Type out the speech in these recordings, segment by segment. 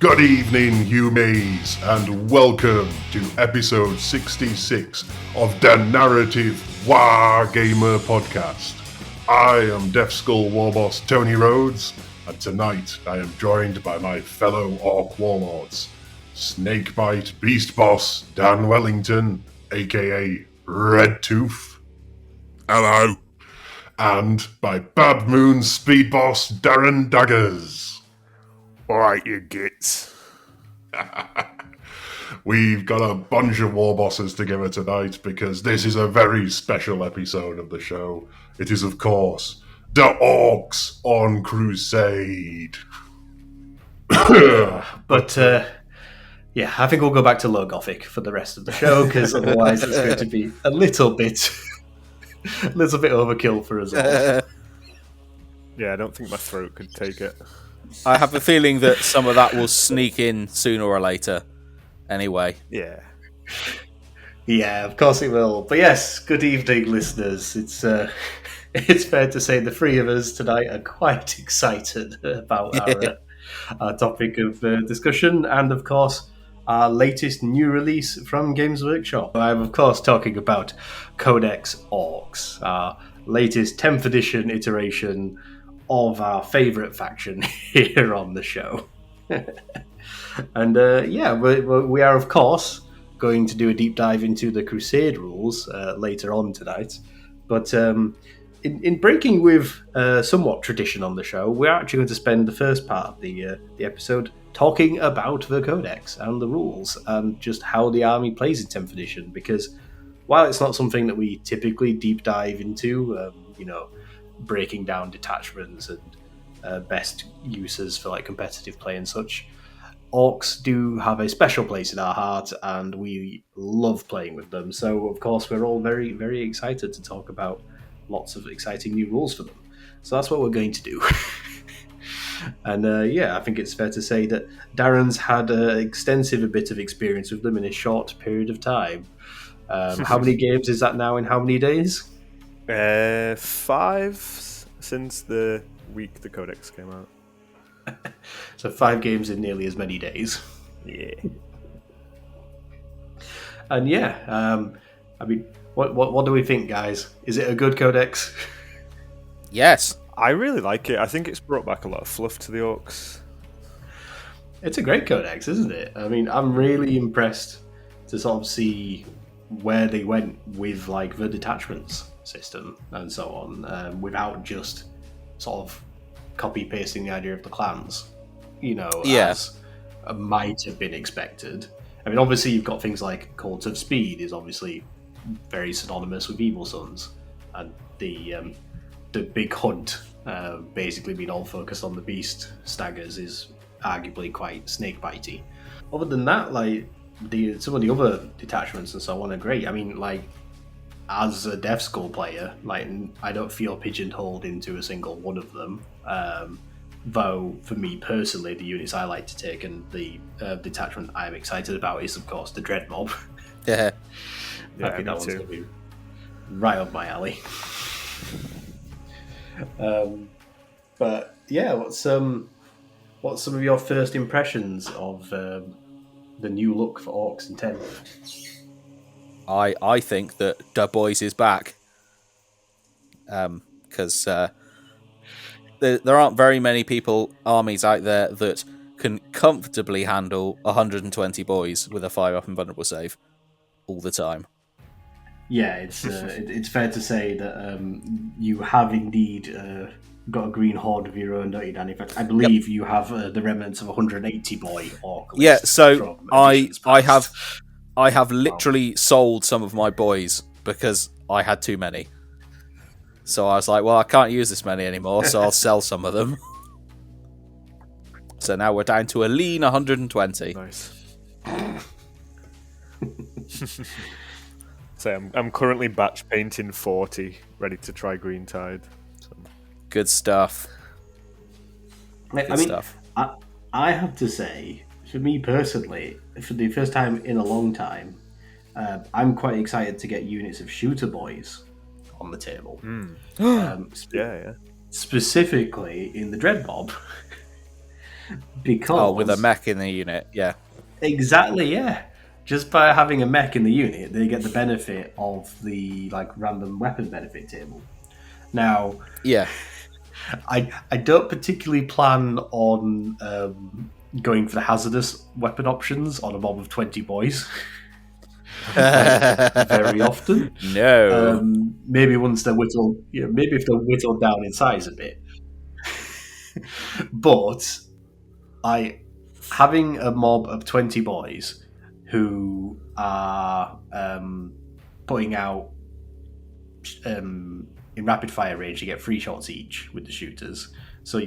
Good evening, humans, and welcome to episode 66 of the Narrative Wargamer Podcast. I am Death Skull Warboss Tony Rhodes, and tonight I am joined by my fellow Orc Warlords, Snakebite Beast Boss Dan Wellington, aka Red Tooth. Hello. And by Bad Moon Speed Boss Darryn Daggers. Alright, you gits. We've got a bunch of war bosses together tonight because this is a very special episode of the show. It is, of course, the Orks on Crusade. But I think we'll go back to low gothic for the rest of the show because otherwise it's going to be a little bit overkill for us all. Yeah, I don't think my throat could take it. I have a feeling that some of that will sneak in sooner or later. Anyway. Yeah. Yeah, of course it will. But yes, good evening, listeners. It's fair to say the three of us tonight are quite excited about our topic of discussion, and of course our latest new release from Games Workshop. I'm of course talking about Codex Orks, our latest 10th edition iteration of our favourite faction here on the show. And we are of course going to do a deep dive into the Crusade rules later on tonight. But in breaking with somewhat tradition on the show, we're actually going to spend the first part of the episode talking about the Codex and the rules and just how the army plays in 10th edition, because while it's not something that we typically deep dive into, breaking down detachments and best uses for like competitive play and such, Orcs do have a special place in our heart and we love playing with them. So of course we're all very, very excited to talk about lots of exciting new rules for them. So that's what we're going to do. And I think it's fair to say that Darren's had a bit of experience with them in a short period of time. How many games is that now in how many days? 5 since the week the Codex came out. So 5 games in nearly as many days. Yeah. And what do we think, guys? Is it a good Codex? Yes. I really like it. I think it's brought back a lot of fluff to the Orcs. It's a great Codex, isn't it? I mean, I'm really impressed to sort of see where they went with like the detachments system and so on, without just sort of copy pasting the idea of the clans, as might have been expected. I mean, obviously you've got things like Cult of Speed is obviously very synonymous with Evil Sons, and the Big Hunt basically being all focused on the Beast Staggers is arguably quite snakebitey. Other than that, like some of the other detachments and so on are great. I mean, like, as a Death Skull player, like, I don't feel pigeonholed into a single one of them. Though, for me personally, the units I like to take and the detachment I'm excited about is, of course, the Dread Mob. Yeah. I think that one's going to be right up my alley. But yeah, what's some of your first impressions of the new look for Orcs in 10? I think that Da Boys is back. Because there aren't very many armies out there that can comfortably handle 120 boys with a 5-up invulnerable save all the time. Yeah, it's fair to say that you have indeed got a green horde of your own, don't you, Dan? In fact, I believe you have the remnants of 180 boy Orc. Yeah, so I have literally sold some of my boys because I had too many. So I was like, well, I can't use this many anymore, so I'll sell some of them. So now we're down to a lean 120. Nice. So I'm currently batch painting 40, ready to try Green Tide. So. Good stuff. I have to say, for me personally, for the first time in a long time, I'm quite excited to get units of shooter boys on the table. Yeah. Specifically in the Dread Mob. Because with a mech in the unit, yeah. Exactly, yeah. Just by having a mech in the unit, they get the benefit of the random weapon benefit table. Now, yeah, I don't particularly plan on going for the hazardous weapon options on a mob of 20 boys. Very often. No. Maybe once they're whittled, maybe if they're whittled down in size a bit. But having a mob of 20 boys who are putting out in rapid fire range, you get 3 shots each with the shooters. So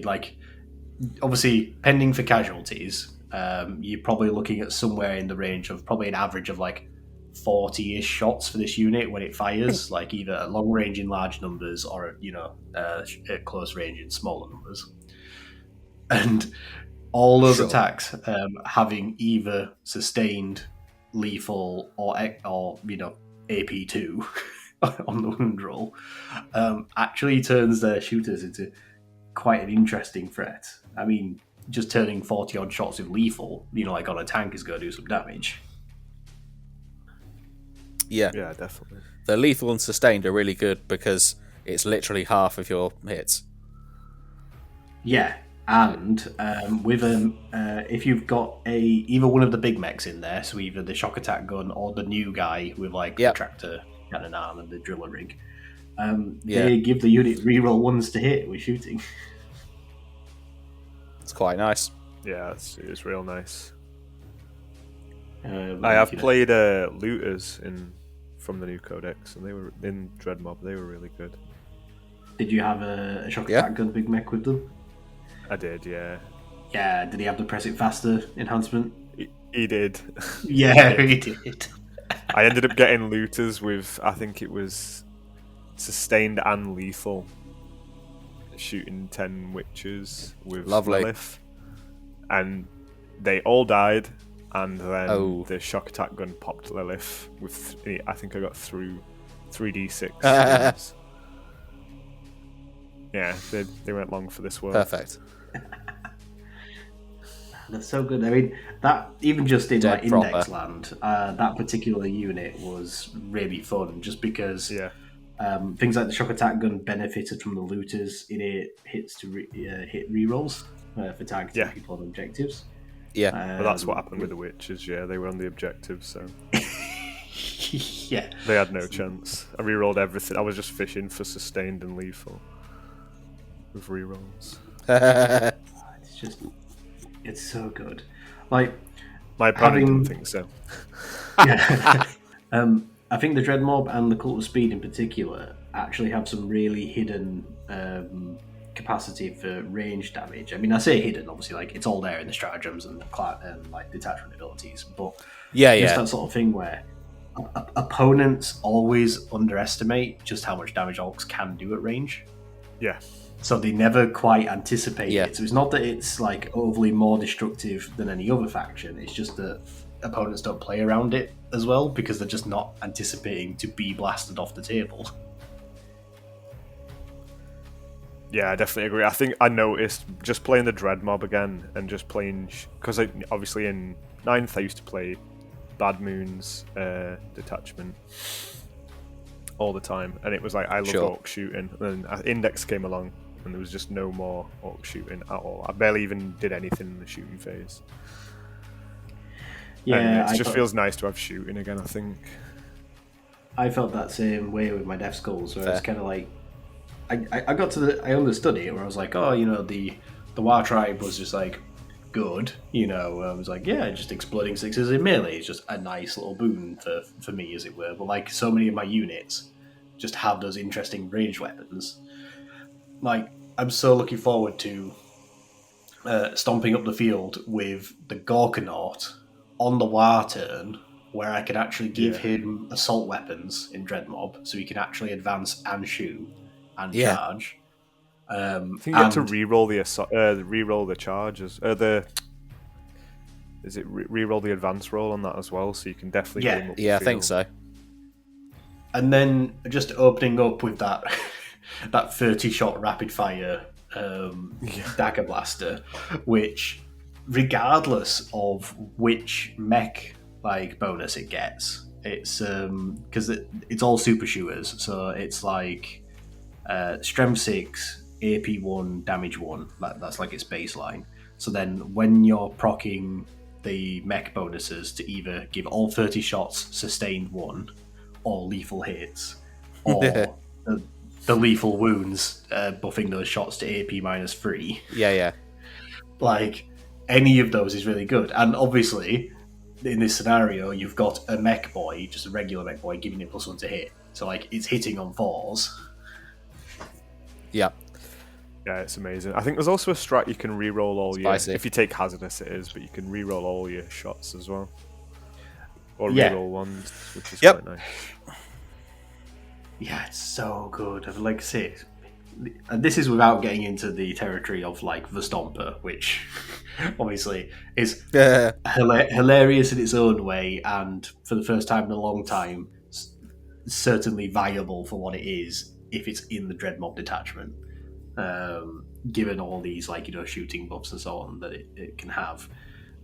obviously, pending for casualties, you're probably looking at somewhere in the range of probably an average of 40-ish shots for this unit when it fires, either at long range in large numbers or at close range in smaller numbers. And all those attacks having either sustained, lethal, or AP2 on the wound roll actually turns their shooters into quite an interesting threat. I mean, just turning 40 odd shots with lethal, on a tank is going to do some damage. Yeah, definitely. The lethal and sustained are really good because it's literally half of your hits. Yeah, and with if you've got either one of the big mechs in there, so either the shock attack gun or the new guy with the tractor cannon arm and the driller rig, they give the unit reroll ones to hit with shooting. It's quite nice. Yeah, it's real nice. I have played looters from the new Codex, and they were in Dreadmob. They were really good. Did you have a shock attack gun big mech with them? I did, yeah. Yeah, did he have the press it faster enhancement? He did. Yeah, he did. I ended up getting looters with, I think it was sustained and lethal, shooting 10 witches with Lilith, and they all died. And then the shock attack gun popped Lilith with, I think I got through 3d6. Yeah, they went long for this world. Perfect. That's so good. I mean, that even just in Index land, that particular unit was really fun, just because things like the shock attack gun benefited from the looters in it hits to hit rerolls for targeting people on objectives. Yeah, well, that's what happened with the witches. Yeah, they were on the objective, so yeah, they had no chance. I rerolled everything. I was just fishing for sustained and lethal with rerolls. It's so good. My opponent didn't think so. Yeah, I think the Dreadmob and the Cult of Speed in particular actually have some really hidden capacity for range damage. I mean, I say hidden, obviously, it's all there in the stratagems and detachment abilities, but just that sort of thing where opponents always underestimate just how much damage orcs can do at range. Yeah. So they never quite anticipate it. So it's not that it's overly more destructive than any other faction. It's just that opponents don't play around it as well because they're just not anticipating to be blasted off the table. Yeah, I definitely agree. I think I noticed just playing the Dreadmob again and just playing... Because obviously in 9th I used to play Bad Moon's detachment all the time. And it was I loved orc shooting. And then Index came along and there was just no more orc shooting at all. I barely even did anything in the shooting phase. Yeah, and it just feels nice to have shooting again, I think. I felt that same way with my Death Skulls, where it's kind of I got to I understood it, where I was the War Tribe was just good, I was just exploding sixes in melee is just a nice little boon for me, as it were. But so many of my units just have those interesting ranged weapons. I'm so looking forward to stomping up the field with the Gorkanaut on the War turn, where I can actually give him assault weapons in Dreadmob, so he can actually advance and shoot and charge. I think you get to reroll the charges. Is it reroll the advance roll on that as well? So you can definitely game up the I field. think so. And then just opening up with that 30-shot rapid fire dagger blaster, which regardless of which mech like bonus it gets, it's because it's all super shooters, so it's like strength 6, AP 1, damage 1. That's like its baseline. So then when you're proccing the mech bonuses to either give all 30 shots sustained 1 or lethal hits, or the lethal wounds buffing those shots to AP -3. Yeah. Like, any of those is really good. And obviously, in this scenario, you've got a mech boy, just a regular mech boy, giving it +1 to hit. So, like, it's hitting on 4s. Yeah. Yeah, it's amazing. I think there's also a strat you can re-roll all Spicy. your... If you take hazardous, it is, but you can re-roll all your shots as well. Or Yeah. re-roll ones, which is Yep. quite nice. Yeah, it's so good. Like I say, and this is without getting into the territory of, like, the Stomper, which obviously is hilarious in its own way, and for the first time in a long time, certainly viable for what it is if it's in the Dreadmob detachment. Given all these, like, shooting buffs and so on that it can have.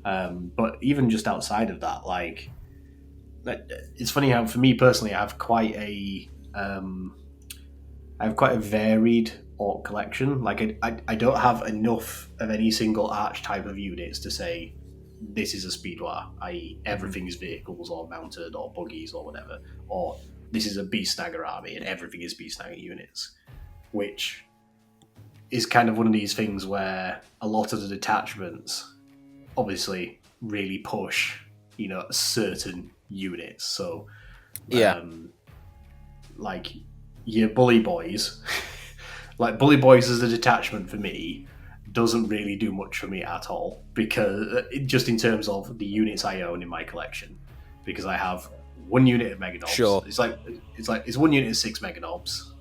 But even just outside of that, like, it's funny how, for me personally, I have quite a varied orc collection. Like, I don't have enough of any single archetype of units to say this is a speedwar, i.e. everything is vehicles or mounted or buggies or whatever, or this is a beast snagger army and everything is beast snagger units, which is kind of one of these things where a lot of the detachments obviously really push, certain units. So, like your bully boys, like bully boys as a detachment for me doesn't really do much for me at all, because just in terms of the units I own in my collection, because I have one unit of Meganobs. Sure. It's one unit of 6 Meganobs,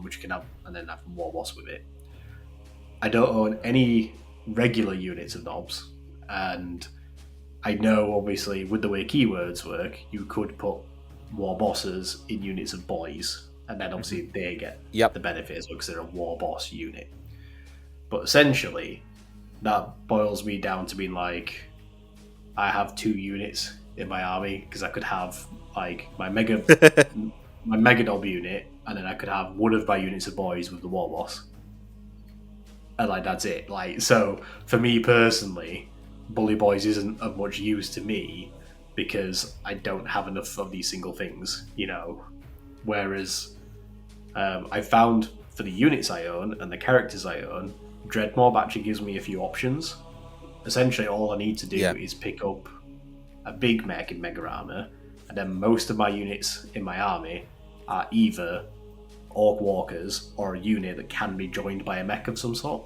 which you can have, and then have War Wasp with it. I don't own any regular units of knobs, and I know obviously with the way keywords work, you could put war bosses in units of boys, and then obviously they get the benefit as well because they're a war boss unit. But essentially, that boils me down to being like, I have 2 units in my army because I could have like my Meganob unit, and then I could have one of my units of boys with the war boss. And like that's it. Like, so for me personally, Bully Boys isn't of much use to me because I don't have enough of these single things, Whereas I found for the units I own and the characters I own, Dreadmob actually gives me a few options. Essentially, all I need to do is pick up a big mech in Mega Armor, and then most of my units in my army are either Orc Walkers or a unit that can be joined by a mech of some sort.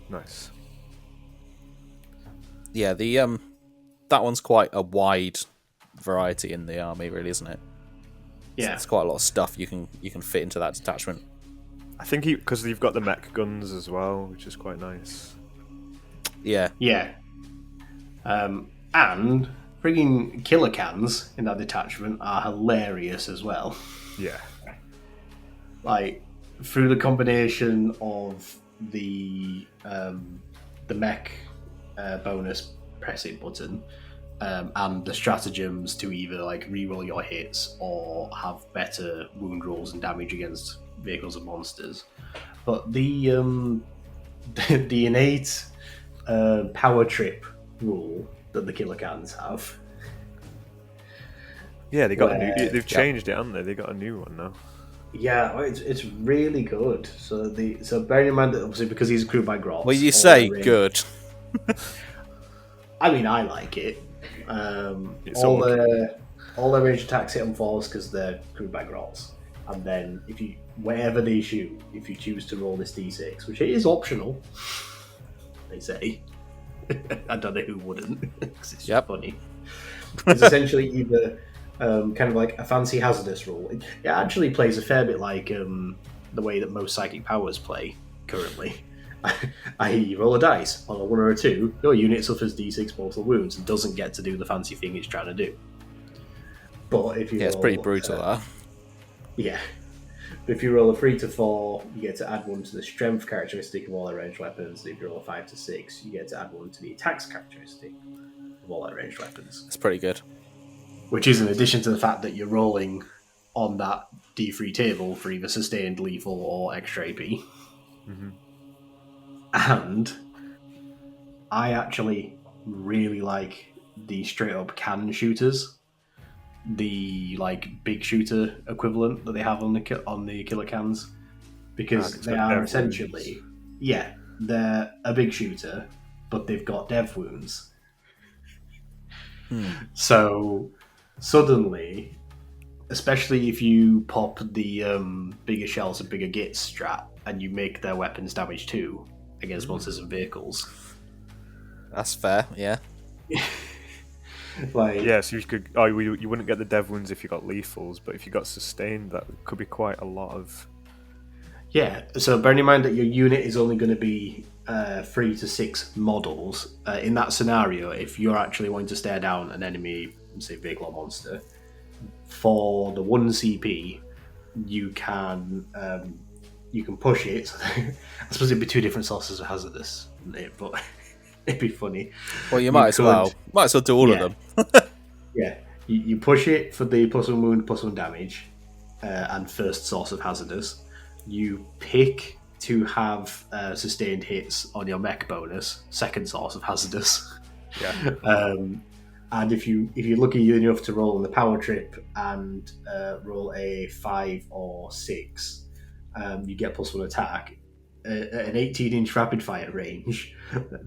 Nice. Yeah, the that one's quite a wide variety in the army, really, isn't it? Yeah, it's quite a lot of stuff you can fit into that detachment. I think because you've got the mech guns as well, which is quite nice. Yeah. And frigging killer cans in that detachment are hilarious as well. Yeah. Like, through the combination of the mech bonus press it button and the stratagems to either like reroll your hits or have better wound rolls and damage against vehicles and monsters. But the innate power trip rule that the killer cans have. Yeah, they've changed it, haven't they? They got a new one now. Yeah, it's really good. So bearing in mind that obviously because he's crewed by Grots. Well, you say good. I mean, I like it. All their range attacks hit on 4s because they're crewed by Grots, and then wherever they shoot, if you choose to roll this d6, which is optional, they say. I don't know who wouldn't, because it's just funny. It's essentially either kind of like a fancy hazardous roll. It actually plays a fair bit like the way that most psychic powers play currently. I.e., you roll a dice on a 1 or a 2, your unit suffers d6 mortal wounds and doesn't get to do the fancy thing it's trying to do. But if you it's pretty brutal. Yeah. If you roll a 3 to 4, you get to add 1 to the strength characteristic of all their ranged weapons. If you roll a 5 to 6, you get to add 1 to the attacks characteristic of all their ranged weapons. It's pretty good. Which is in addition to the fact that you're rolling on that D3 table for either sustained, lethal, or extra AP. Mm-hmm. And I actually really like the straight up cannon shooters, the like big shooter equivalent that they have on the killer cans, because they are essentially they're a big shooter, but they've got dev wounds. So suddenly, especially if you pop the bigger shells and bigger gits strat and you make their weapons damage 2 against monsters and vehicles. That's fair, yeah. So you could. You wouldn't get the dev wounds if you got lethals, but if you got sustained, that could be quite a lot of. Yeah. So bearing in mind that your unit is only going to be 3 to 6 models, in that scenario, if you're actually wanting to stare down an enemy, say vehicle or monster, for the 1 CP, you can push it. I suppose it'd be 2 different sources of hazardous, wouldn't it? But it'd be funny. Well, you might as well do all of them. Yeah, you push it for the +1 wound, +1 damage, and first source of hazardous. You pick to have sustained hits on your mech bonus, second source of hazardous. Yeah. And if you're lucky enough to roll on the power trip and roll a 5 or 6, you get +1 attack. At an 18-inch rapid fire range,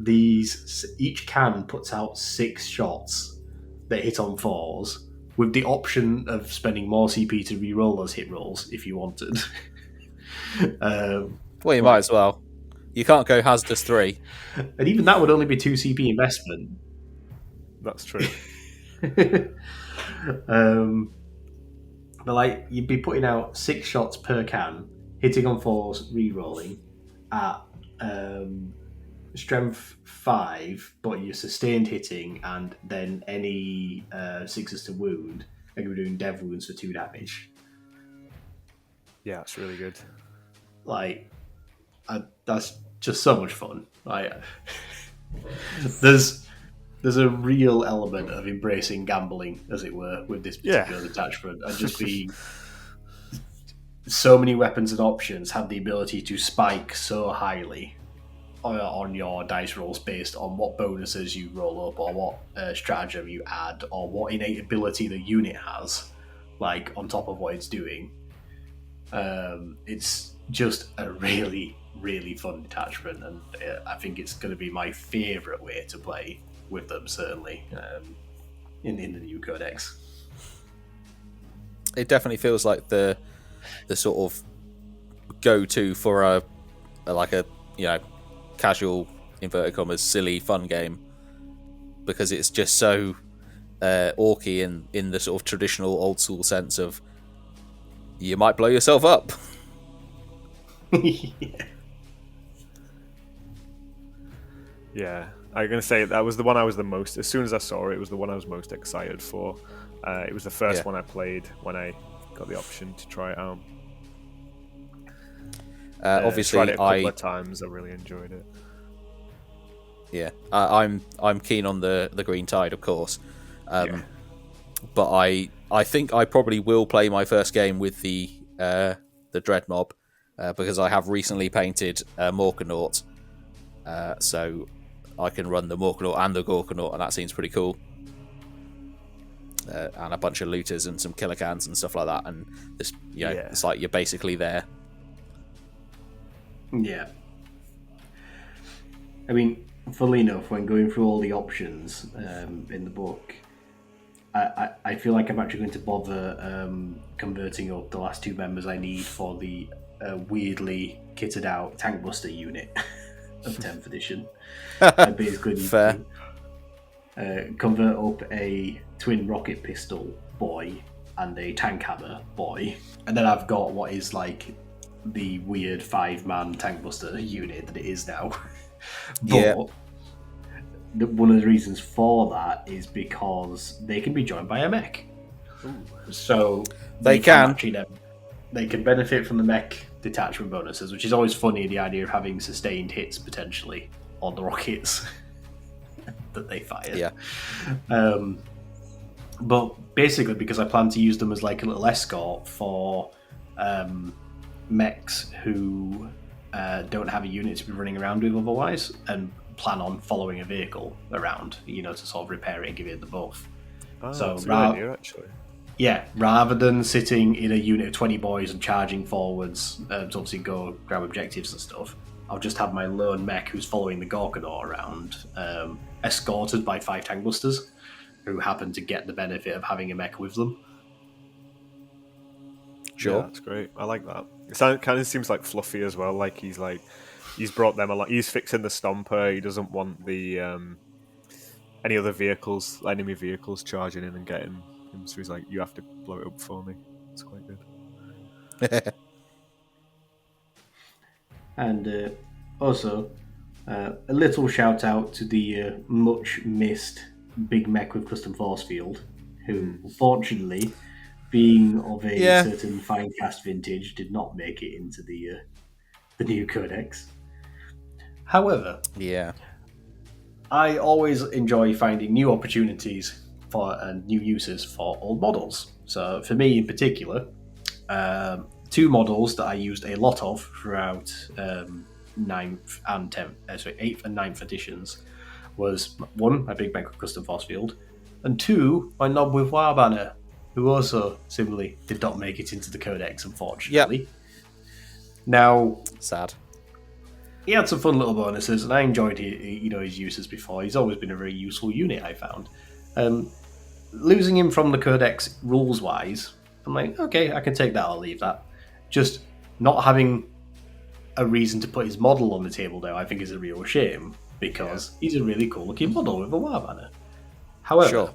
each can puts out 6 shots that hit on 4s, with the option of spending more CP to re-roll those hit rolls if you wanted. Well, you might as well. You can't go hazardous 3. And even that would only be 2 CP investment. That's true. But like, you'd be putting out 6 shots per can, hitting on 4s, re-rolling at strength 5, but you're sustained hitting, and then any 6s to wound, and you're doing dev wounds for 2 damage. Yeah, it's really good. Like, that's just so much fun. Like, there's a real element of embracing gambling, as it were, with this particular attachment, and just being so many weapons and options have the ability to spike so highly on your dice rolls based on what bonuses you roll up, or what stratagem you add, or what innate ability the unit has, like on top of what it's doing. It's just a really, really fun detachment, and I think it's going to be my favourite way to play with them, certainly, in the new Codex. It definitely feels like the sort of go-to for a casual, inverted commas, silly fun game, because it's just so orky in the sort of traditional old school sense of you might blow yourself up. Yeah, I'm going to say that was the one I was the most, as soon as I saw it, it was the one I was most excited for. It was the first one I played when I got the option to try it out. Obviously, tried it a couple of times. I really enjoyed it. Yeah, I'm keen on the Green Tide, of course, but I think I probably will play my first game with the Dread Mob, because I have recently painted Morkanaut, so I can run the Morkanaut and the Gorkanaut, and that seems pretty cool. And a bunch of looters and some killer cans and stuff like that, and this, it's like you're basically there. Yeah. I mean, funnily enough, when going through all the options in the book, I feel like I'm actually going to bother converting up the last 2 members I need for the weirdly kitted out Tank Buster unit of 10th edition. I basically need to convert up a twin rocket pistol boy and a tank hammer boy, and then I've got what is like the weird 5-man Tank Buster unit that it is now. But one of the reasons for that is because they can be joined by a mech. Ooh. So they can they can benefit from the mech detachment bonuses, which is always funny, the idea of having sustained hits potentially on the rockets that they fire. Yeah. But basically, because I plan to use them as like a little escort for mechs who don't have a unit to be running around with otherwise, and plan on following a vehicle around, to sort of repair it and give it the buff. Oh, so that's a good idea, actually. Yeah, rather than sitting in a unit of 20 boys and charging forwards to obviously go grab objectives and stuff, I'll just have my lone mech who's following the Gorkanaut around, escorted by 5 tank busters, who happen to get the benefit of having a mech with them. Sure. Yeah, that's great. I like that. It kind of seems like Fluffy as well. He's brought them along. He's fixing the Stomper. He doesn't want the any other vehicles, enemy vehicles, charging in and getting him. So he's like, you have to blow it up for me. It's quite good. And also, a little shout out to the much missed Big Mech with Custom Force Field, who unfortunately, being of a certain Finecast vintage, did not make it into the new Codex. However, I always enjoy finding new opportunities for new uses for old models. So for me in particular, 2 models that I used a lot of throughout 8th and 9th editions was 1, my Big Mech Custom Force Field, and 2, my Nob with Warbanner, who also similarly did not make it into the Codex, unfortunately. Yep. Now, sad. He had some fun little bonuses, and I enjoyed his uses before. He's always been a very useful unit, I found. Losing him from the Codex rules-wise, I'm like, okay, I can take that, I'll leave that. Just not having a reason to put his model on the table now, I think is a real shame, because he's a really cool-looking model with a Warbanner. However,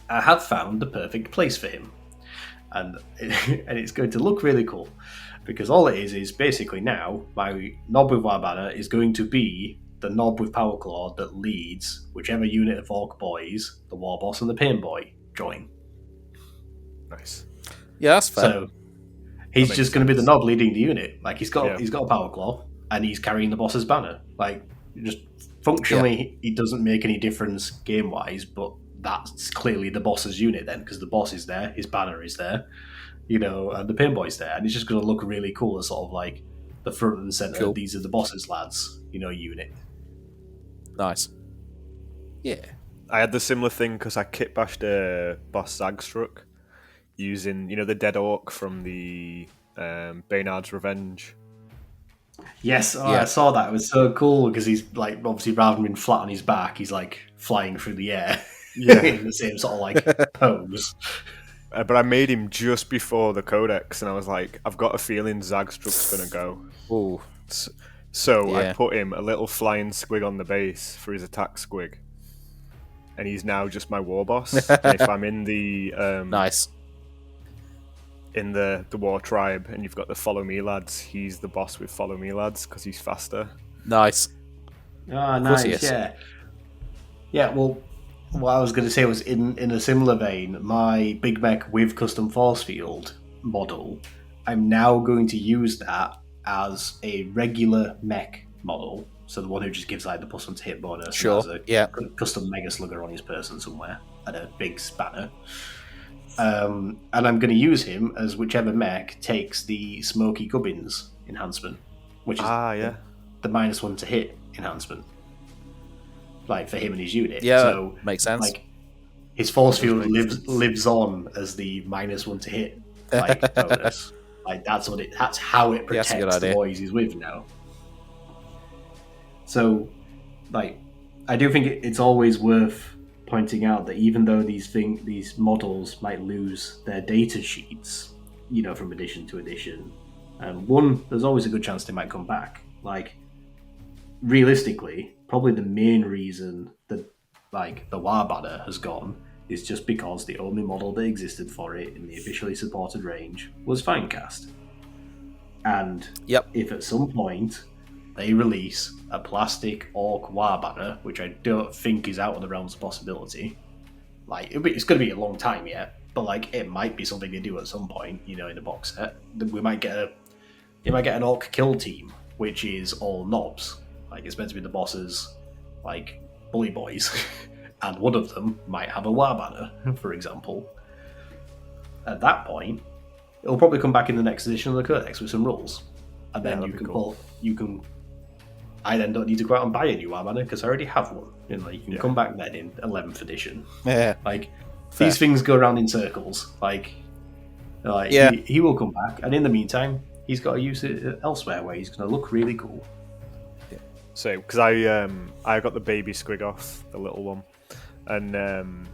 I have found the perfect place for him, and it's going to look really cool, because all it is basically now, my Nob with Warbanner is going to be the Nob with Powerclaw that leads whichever unit of Orc boys the War Boss and the Pain Boy join. Nice. Yeah, that's fair. So he's just going to be the Nob leading the unit. Like he's got a Powerclaw and he's carrying the boss's banner. Like just functionally, it doesn't make any difference game wise, but that's clearly the boss's unit then, because the boss is there, his banner is there, and the Pain Boy's there, and it's just going to look really cool as sort of like the front and center. Cool. These are the boss's lads, unit. Nice. Yeah. I had the similar thing because I kit bashed a boss Zagstruck using, the dead orc from the Baynard's Revenge. Yes, I saw that. It was so cool because he's like, obviously, rather than being flat on his back, he's like flying through the air. Yeah. In the same sort of like pose. But I made him just before the Codex, and I was like, I've got a feeling Zagstruck's going to go. Ooh. So I put him a little flying squig on the base for his attack squig. And he's now just my war boss. And if I'm in the nice. In the war tribe and you've got the follow me lads, he's the boss with follow me lads because he's faster. Nice. Oh, nice, yeah. Yeah, well, what I was going to say was in a similar vein, my Big Mech with Custom Force Field model, I'm now going to use that as a regular mech model. So the one who just gives like the +1 to hit bonus. Sure. And has a custom Mega Slugger on his person somewhere and a big spanner. And I'm going to use him as whichever mech takes the Smoky Gubbins enhancement, which is the -1 to hit enhancement. Like for him and his unit. Yeah, so, makes sense. Like his force field lives on as the -1 to hit bonus. Like that's how it protects the boys he's with now. So, like, I do think it's always worth pointing out that even though these models might lose their data sheets, from edition to edition, there's always a good chance they might come back. Like, realistically, probably the main reason that like the Warbanner has gone is just because the only model that existed for it in the officially supported range was Finecast. And if at some point they release a plastic Orc Warbanner, which I don't think is out of the realms of possibility, like it's going to be a long time yet, but like it might be something they do at some point, in a box set. You might get an orc kill team, which is all knobs. Like it's meant to be the bosses, like bully boys, and one of them might have a war banner, for example. At that point, it'll probably come back in the next edition of the Codex with some rules, and then I then don't need to go out and buy a new war banner because I already have one. You can come back then in 11th edition. Yeah, these things go around in circles. He will come back, and in the meantime, he's got to use it elsewhere where he's going to look really cool. Yeah. So, because I got the baby Squigoth, the little one, and I'm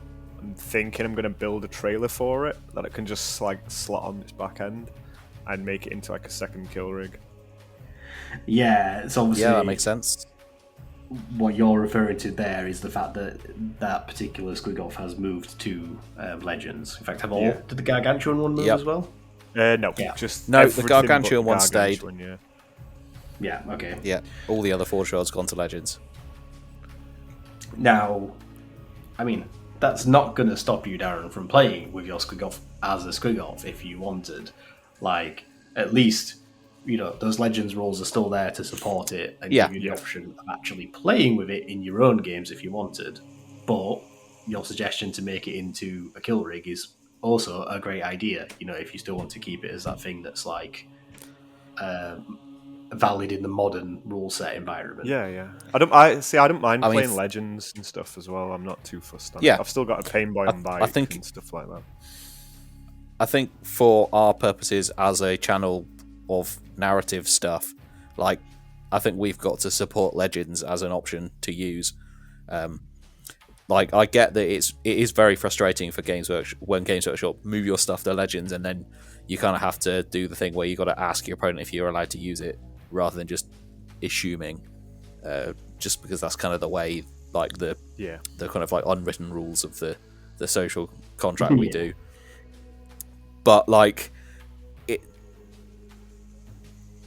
thinking I'm going to build a trailer for it that it can just slot on its back end and make it into a second kill rig. Yeah, it's obviously that makes sense. What you're referring to there is the fact that that particular Squigoth has moved to Legends. In fact, did the Gargantuan one move as well? No, just the Gargantuan one stayed. Yeah, okay. Yeah, all the other Forge Worlds gone to Legends. Now, I mean, that's not going to stop you, Darren, from playing with your Squigoth as a Squigoth if you wanted. At least, those Legends rules are still there to support it and give you the option of actually playing with it in your own games if you wanted. But your suggestion to make it into a kill rig is also a great idea, if you still want to keep it as that thing that's valid in the modern rule set environment. Yeah. I don't mind playing Legends and stuff as well. I'm not too fussed on it. I've still got a Pain Boy and Bike and stuff like that. I think for our purposes as a channel of narrative stuff, I think we've got to support Legends as an option to use. I get that it is very frustrating for Games Workshop move your stuff to Legends, and then you kind of have to do the thing where you got to ask your opponent if you're allowed to use it, rather than just assuming, just because that's kind of the way, the kind of unwritten rules of the social contract we do. But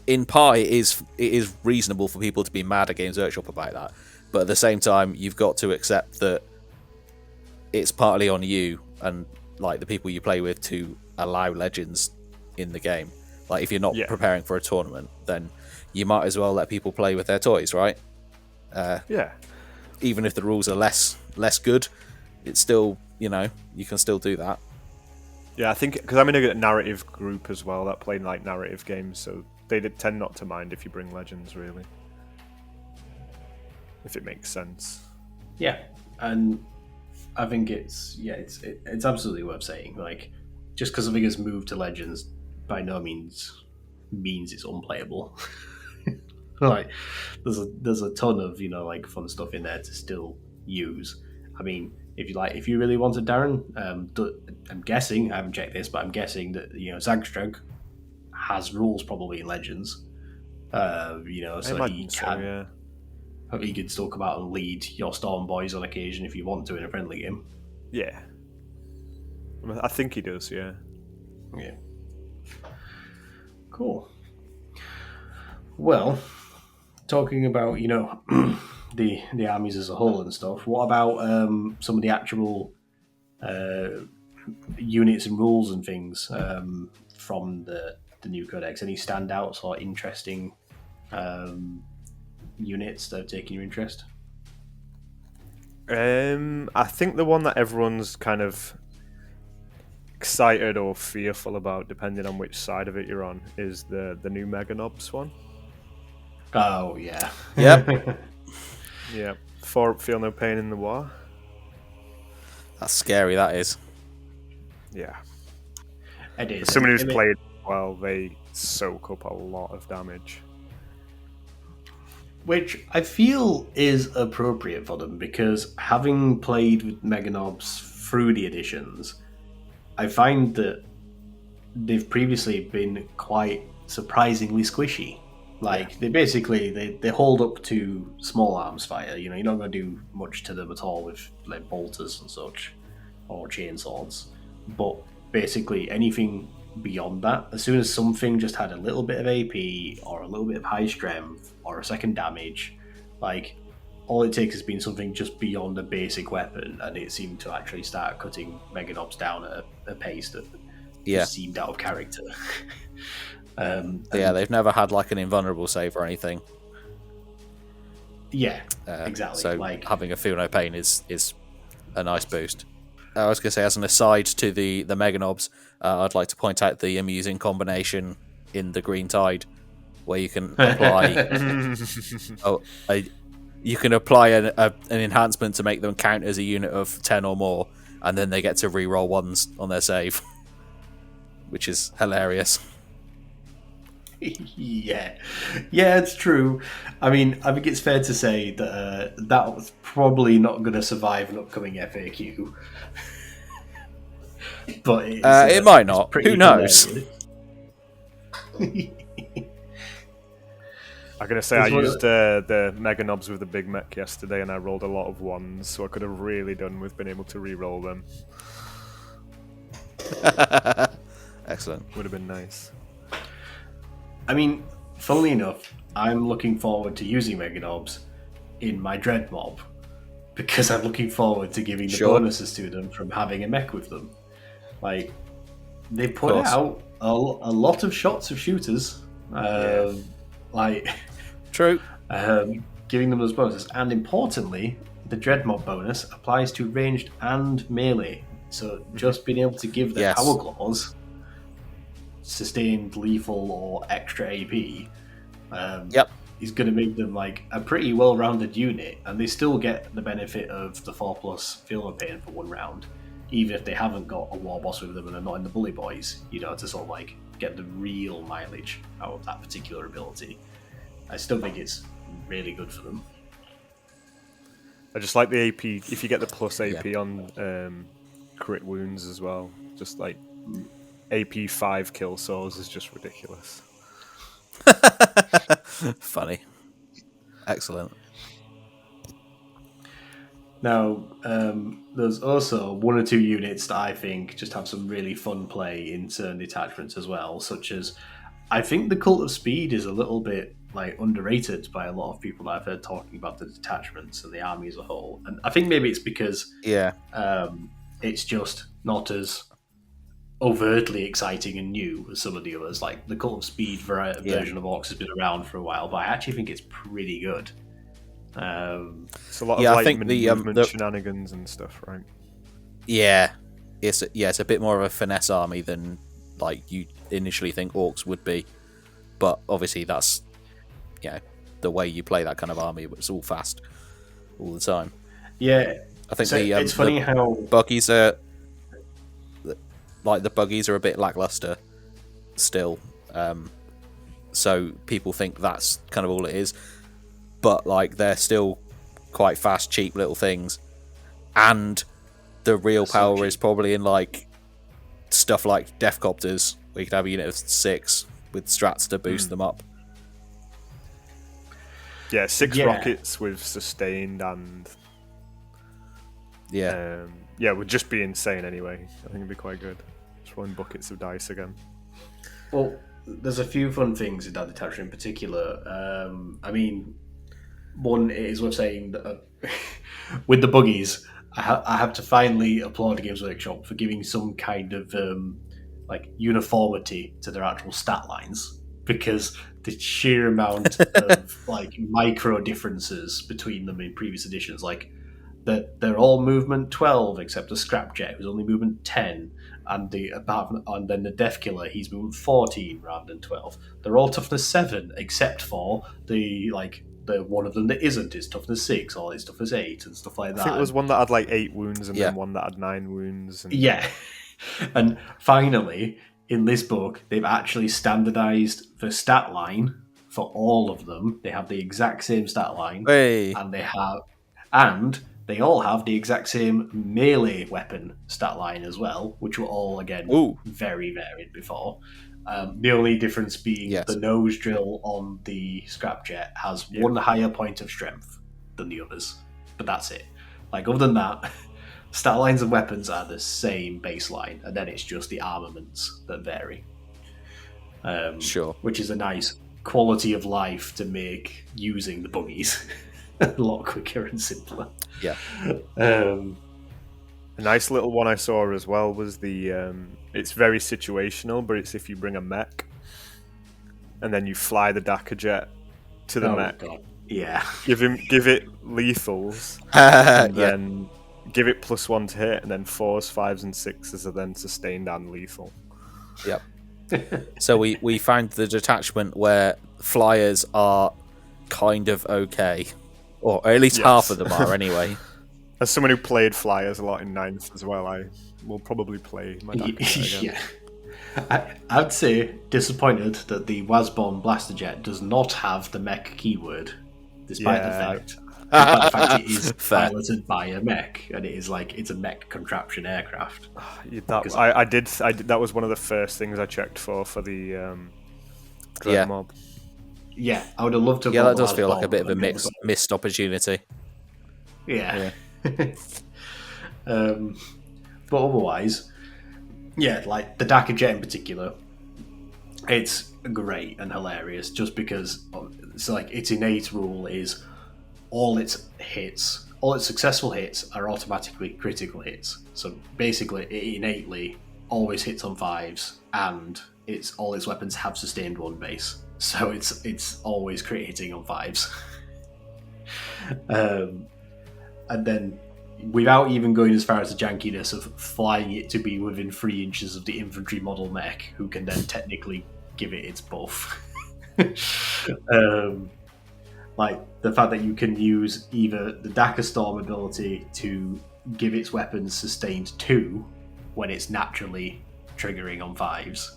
in part, it is reasonable for people to be mad at Games Workshop about that. But at the same time, you've got to accept that it's partly on you and the people you play with to allow Legends in the game. If you're not preparing for a tournament, then you might as well let people play with their toys, right? Even if the rules are less good, it's still, you can still do that. Yeah, I think because I'm in a narrative group as well that play narrative games, so they tend not to mind if you bring Legends, really, if it makes sense. Yeah, and I think it's absolutely worth saying. Just because something has moved to Legends, by no means it's unplayable. There's a ton of fun stuff in there to still use. I mean, if you really wanted, Darren, I'm guessing, I haven't checked this, but I'm guessing that Zagstrug has rules probably in Legends. So he could still come out and lead your Storm Boys on occasion if you want to in a friendly game. Yeah, I think he does. Yeah. Cool. Well, talking about the armies as a whole and stuff, what about some of the actual units and rules and things from the new Codex? Any standouts or interesting units that have taken your interest? I think the one that everyone's kind of excited or fearful about, depending on which side of it you're on, is the new Mega Nobs one. Oh yeah. Yep. Yeah. Feel no pain in the war. That's scary. That is. Yeah. It is. For someone who's played well, they soak up a lot of damage. Which I feel is appropriate for them, because having played with Mega Nobs through the editions, I find that they've previously been quite surprisingly squishy. They basically they hold up to small arms fire. You're not going to do much to them at all with bolters and such, or chainswords. But basically anything beyond that, as soon as something just had a little bit of AP or a little bit of high strength or a second damage, all it takes has been something just beyond a basic weapon, and it seemed to actually start cutting Meganobs down at a pace that just seemed out of character. They've never had like an invulnerable save or anything. Yeah, exactly. So having a feel no pain is a nice boost. I was going to say, as an aside to the Meganobs, I'd like to point out the amusing combination in the Green Tide, where you can apply an enhancement to make them count as a unit of 10 or more, and then they get to re-roll ones on their save, which is hilarious. Yeah, it's true. I mean, I think it's fair to say that that was probably not going to survive an upcoming FAQ. But it might not. Who knows? I'm going to say I used the Meganobs with the Big Mech yesterday, and I rolled a lot of ones, so I could have really done with being able to re-roll them. Excellent. Would have been nice. I mean, funnily enough, I'm looking forward to using Meganobs in my Dread Mob, because I'm looking forward to giving the bonuses to them from having a mech with them. Like, they put out a lot of shots of shooters. True. Giving them those bonuses. And importantly, the Dread Mob bonus applies to ranged and melee. So just being able to give the Power Claws sustained lethal or extra AP is going to make them like a pretty well-rounded unit, and they still get the benefit of the 4+ feel no pain for one round, even if they haven't got a war boss with them and are not in the bully boys, to sort of like get the real mileage out of that particular ability. I still think it's really good for them. I just like the AP, if you get the plus AP on crit wounds as well, just like AP 5 kill souls is just ridiculous. Funny. Excellent. Now, there's also one or two units that I think just have some really fun play in certain detachments as well, such as, I think the Cult of Speed is a little bit like underrated by a lot of people that I've heard talking about the detachments and the army as a whole. And I think maybe it's because it's just not as overtly exciting and new as some of the others. Like the Cult of Speed version of Orks has been around for a while, but I actually think it's pretty good. It's a lot of like, I think movement shenanigans and stuff, right? Yeah, it's a bit more of a finesse army than like you initially think Orks would be, but obviously that's the way you play that kind of army. But it's all fast all the time. Yeah, I think it's funny how buggies are like the buggies are a bit lackluster still, so people think that's kind of all it is. But like they're still quite fast, cheap little things, and the real power is probably in like stuff like Deathcopters, where you could have a unit of 6 with strats to boost them up. Yeah, 6 rockets with sustained and would just be insane anyway. I think it'd be quite good. Just rolling buckets of dice again. Well, there's a few fun things in that detachment in particular. I mean, one is worth saying that with the buggies, I have to finally applaud Games Workshop for giving some kind of like uniformity to their actual stat lines, because the sheer amount of like micro differences between them in previous editions, like that they're all movement 12 except the Scrapjet, who's only movement 10, and then the Death Killer, he's movement 14 rather than 12. They're all toughness 7 except for the one of them that isn't is toughness 6 or it's toughness 8 and stuff like that. I think there was one that had like 8 wounds and then one that had 9 wounds. And... Yeah. And finally, in this book, they've actually standardized the stat line for all of them. They have the exact same stat line. Hey. And they all have the exact same melee weapon stat line as well, which were all, again, very varied before. The only difference being the nose drill on the Scrapjet has one higher point of strength than the others. But that's it. Like, other than that, stat lines and weapons are the same baseline, and then it's just the armaments that vary. Sure. Which is a nice quality of life to make using the buggies. a lot quicker and simpler. Yeah. A nice little one I saw as well was the. It's very situational, but it's if you bring a mech, and then you fly the Dakka jet to the mech. God. Yeah. Give it lethals, and then give it +1 to hit, and then 4s, 5s, and 6s are then sustained and lethal. Yep. So we found the detachment where flyers are kind of okay, or at least half of them are anyway. As someone who played flyers a lot in 9th as well, I will probably play my Dakka jet again. Yeah. I'd say disappointed that the Wasborn Blaster Jet does not have the mech keyword, despite the fact it is piloted by a mech, and it's a mech contraption aircraft. I did. That was one of the first things I checked for the Dread Mob. Yeah, I would have loved to. Yeah, that does feel like a bit of a missed opportunity. Yeah. But otherwise, yeah, like the Dakka jet in particular, it's great and hilarious just because it's like its innate rule is all its successful hits are automatically critical hits. So basically, it innately always hits on 5s, and all its weapons have sustained 1 base. So it's always crit hitting on 5s. And then, without even going as far as the jankiness of flying it to be within 3 inches of the infantry model mech, who can then technically give it its buff. Like the fact that you can use either the Dakka Storm ability to give its weapons sustained 2 when it's naturally triggering on 5s,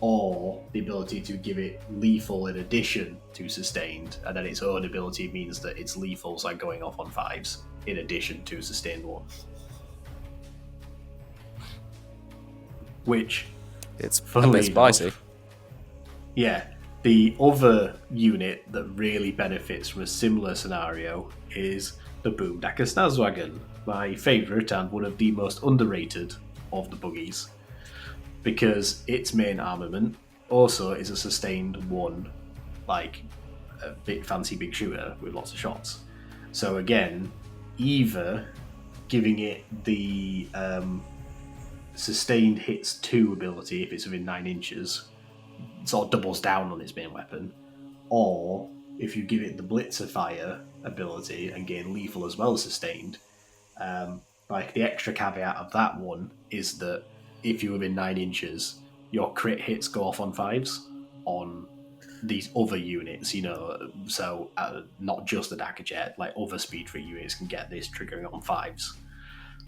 or the ability to give it lethal in addition to sustained, and then its own ability means that its lethals are going off on 5s in addition to sustained 1. Which, it's a bit spicy. Yeah, the other unit that really benefits from a similar scenario is the Boom Dakka Snazwagon, my favourite and one of the most underrated of the buggies, because its main armament also is a sustained 1, like a big fancy big shooter with lots of shots. So again, either giving it the sustained hits 2 ability if it's within 9 inches, sort of doubles down on its main weapon, or if you give it the Blitzer Fire ability and gain lethal as well as sustained, like the extra caveat of that one is that if you're within 9 inches, your crit hits go off on 5s on these other units, so not just the Dakka Jet, like other Speed 3 units can get this triggering on 5s.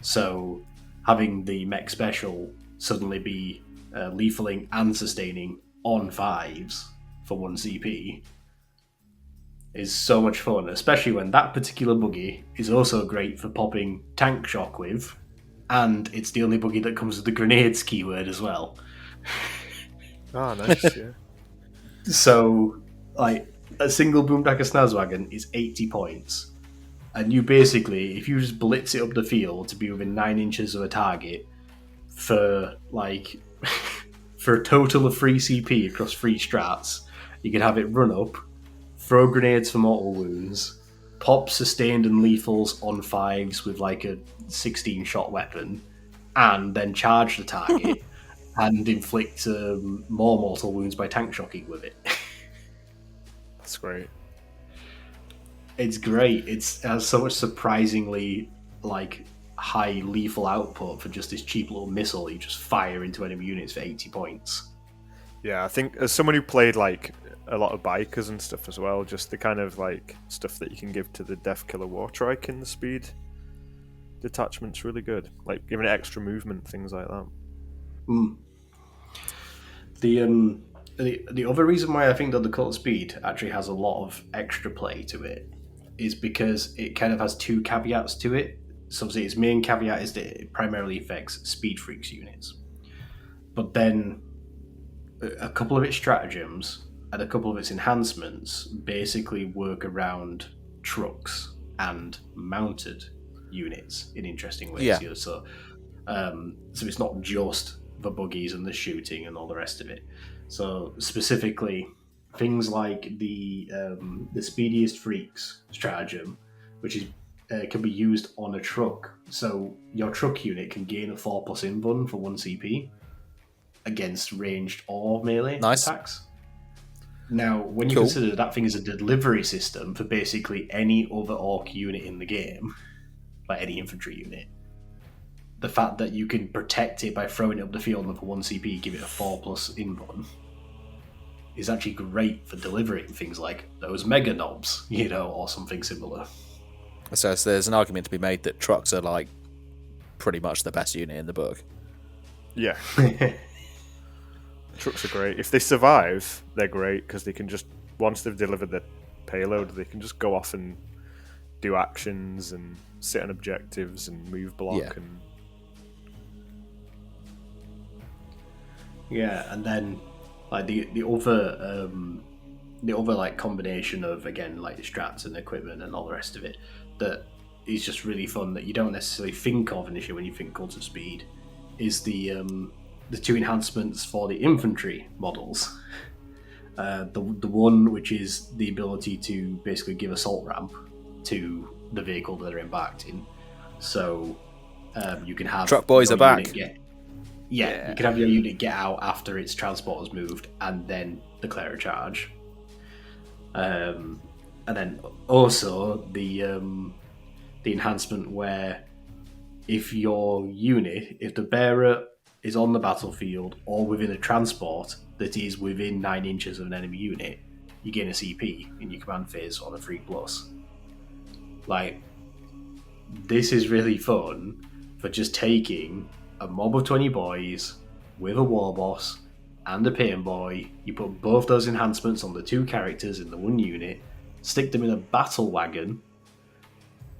So having the mech special suddenly be lethaling and sustaining on 5s for 1 CP is so much fun, especially when that particular buggy is also great for popping tank shock with, and it's the only buggy that comes with the grenades keyword as well. Oh, nice, yeah. So, like, a single Boom Dakka Snazwagon is 80 points, and you basically, if you just blitz it up the field to be within 9 inches of a target for, like, for a total of 3 CP across 3 strats, you can have it run up, throw grenades for mortal wounds, pop sustained and lethals on 5s with like a 16-shot weapon, and then charge the target and inflict more mortal wounds by tank shocking with it. That's great. It's great. It has so much surprisingly like high lethal output for just this cheap little missile you just fire into enemy units for 80 points. Yeah, I think as someone who played like a lot of bikers and stuff as well, just the kind of like stuff that you can give to the Death Killer Wartrike in the speed detachment's really good. Like giving it extra movement, things like that. The other reason why I think that the Cult of Speed actually has a lot of extra play to it is because it kind of has 2 caveats to it. So obviously its main caveat is that it primarily affects Speed Freaks units. But then a couple of its stratagems and a couple of its enhancements basically work around trucks and mounted units in interesting ways. Yeah. So it's not just the buggies and the shooting and all the rest of it. So specifically, things like the speediest freaks stratagem, which is can be used on a truck. So your truck unit can gain a 4+ invuln for 1 CP against ranged or melee attacks. Now, when you consider that thing as a delivery system for basically any other orc unit in the game, like any infantry unit, the fact that you can protect it by throwing it up the field and for 1 CP give it a 4+ invuln is actually great for delivering things like those mega knobs, or something similar. So there's an argument to be made that trucks are like pretty much the best unit in the book. Yeah. Trucks are great. If they survive, they're great because they can just, once they've delivered the payload, they can just go off and do actions and sit on objectives and move block and... Yeah, and then like the other like combination of, again, like strats and equipment and all the rest of it that is just really fun that you don't necessarily think of initially when you think Cult of Speed is the 2 enhancements for the infantry models. The one which is the ability to basically give assault ramp to the vehicle that they're embarked in, so you can have truck boys are back. You can have your unit get out after its transport has moved and then declare a charge. And then also the enhancement where if the bearer is on the battlefield or within a transport that is within 9 inches of an enemy unit, you gain a CP in your command phase on a 3+. Like, this is really fun for just taking a mob of 20 boys with a war boss and a pain boy. You put both those enhancements on the 2 characters in the 1 unit, stick them in a battle wagon,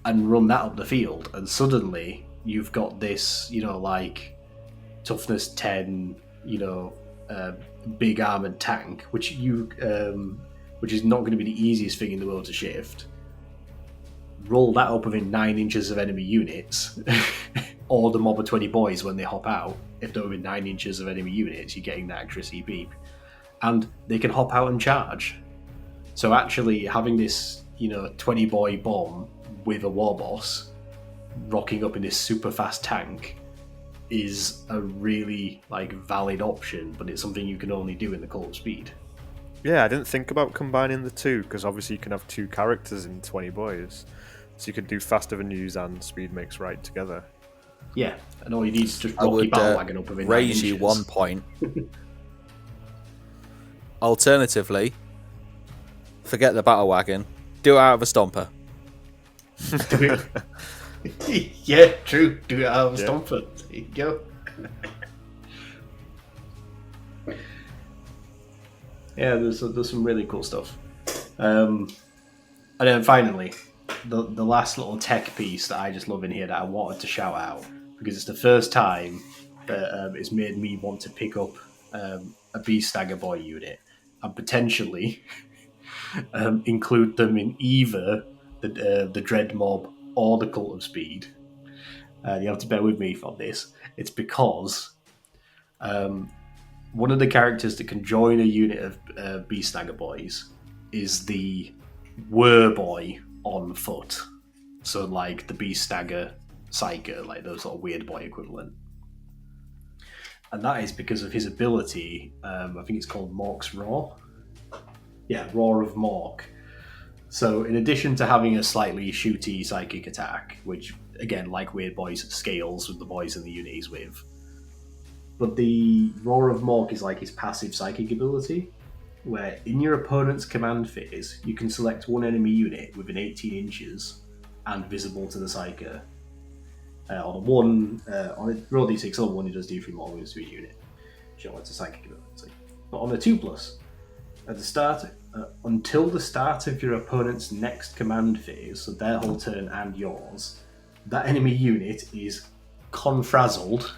and run that up the field. And suddenly you've got this, like toughness 10, big armored tank, which is not going to be the easiest thing in the world to shift. Roll that up within 9 inches of enemy units, or the mob of 20 boys when they hop out. If they're within 9 inches of enemy units, you're getting that extra CP. And they can hop out and charge. So actually having this, 20 boy bomb with a war boss rocking up in this super fast tank is a really valid option, but it's something you can only do in the Cult of Speed. Yeah, I didn't think about combining the 2 because obviously you can have 2 characters in 20 boys, so you could do faster than use and speed makes right together. Yeah, and all you need is just rock your battle wagon up within 9 inches. Raise you 1 point. Alternatively, forget the battle wagon, do it out of a stomper. Yeah, true. Do it out of a stomper. There you go. Yeah, there's some really cool stuff. And then finally, the last little tech piece that I just love in here that I wanted to shout out, because it's the first time that it's made me want to pick up a Beast Stagger Boy unit and potentially include them in either the Dread Mob or the Cult of Speed. You have to bear with me for this. It's because one of the characters that can join a unit of Beast Stagger Boys is the Were Boy on foot. So like the Beast Stagger Psyker, like those sort of weird boy equivalent. And that is because of his ability, I think it's called Mork's Roar. Yeah, Roar of Mork. So in addition to having a slightly shooty psychic attack, which again, like Weird Boys, scales with the boys in the unit he's with, but the Roar of Mork is like his passive psychic ability, where in your opponent's command phase, you can select one enemy unit within 18 inches and visible to the Psyker. On a roll d6 on 1, it does d3 more wounds to a unit. Sure, it's a psychic ability. But on a 2+, at the start, until the start of your opponent's next command phase, so their whole turn and yours, that enemy unit is confrazzled.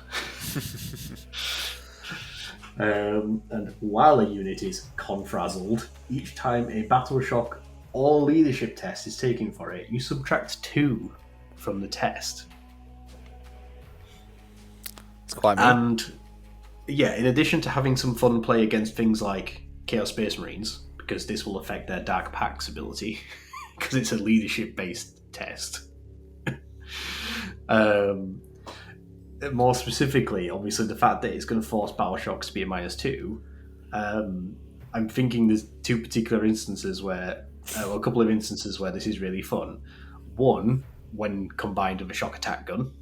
And while a unit is confrazzled, each time a battle shock or leadership test is taken for it, you subtract 2 from the test. It's quite mean. And yeah, in addition to having some fun play against things like Chaos Space Marines, because this will affect their Dark Pax ability, because it's a leadership-based test. More specifically, obviously, the fact that it's going to force Battle Shocks to be a -2, I'm thinking there's two particular instances where, a couple of instances where this is really fun. One, when combined with a shock attack gun,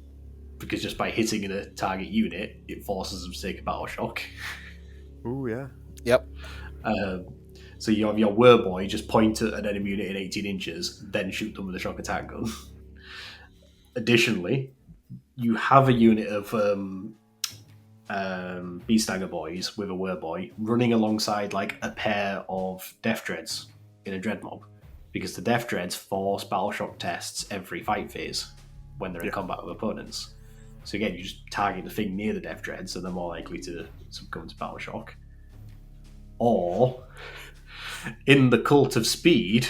because just by hitting a target unit, it forces them to take a Battle Shock. Ooh, yeah. Yep. So you have your Werboy just point at an enemy unit in 18 inches, then shoot them with a shock attack gun. Additionally, you have a unit of Beastagger boys with a Werboy running alongside like a pair of Death Dreads in a Dread mob, because the Death Dreads force Battle Shock tests every fight phase when they're in combat with opponents. So again, you just target the thing near the Death Dreads, so they're more likely to succumb to Battle Shock. Or, in the Cult of Speed,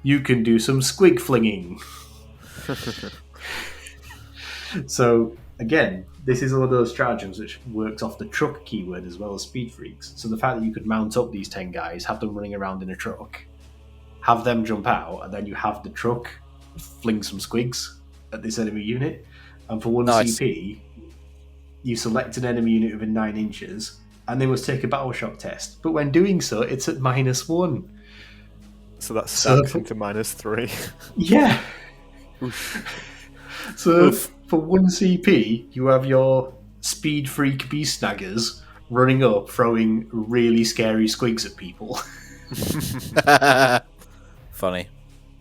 you can do some squig flinging. So, again, this is one of those stratagems which works off the truck keyword as well as Speed Freaks. So the fact that you could mount up these 10 guys, have them running around in a truck, have them jump out, and then you have the truck fling some squigs at this enemy unit. And for 1 CP, you select an enemy unit within 9 inches, and they must take a Battle Shock test. But when doing so, it's at -1. So that stacks into -3. Yeah. So for 1 CP, you have your Speed Freak Beast Snaggers running up, throwing really scary squigs at people. Funny.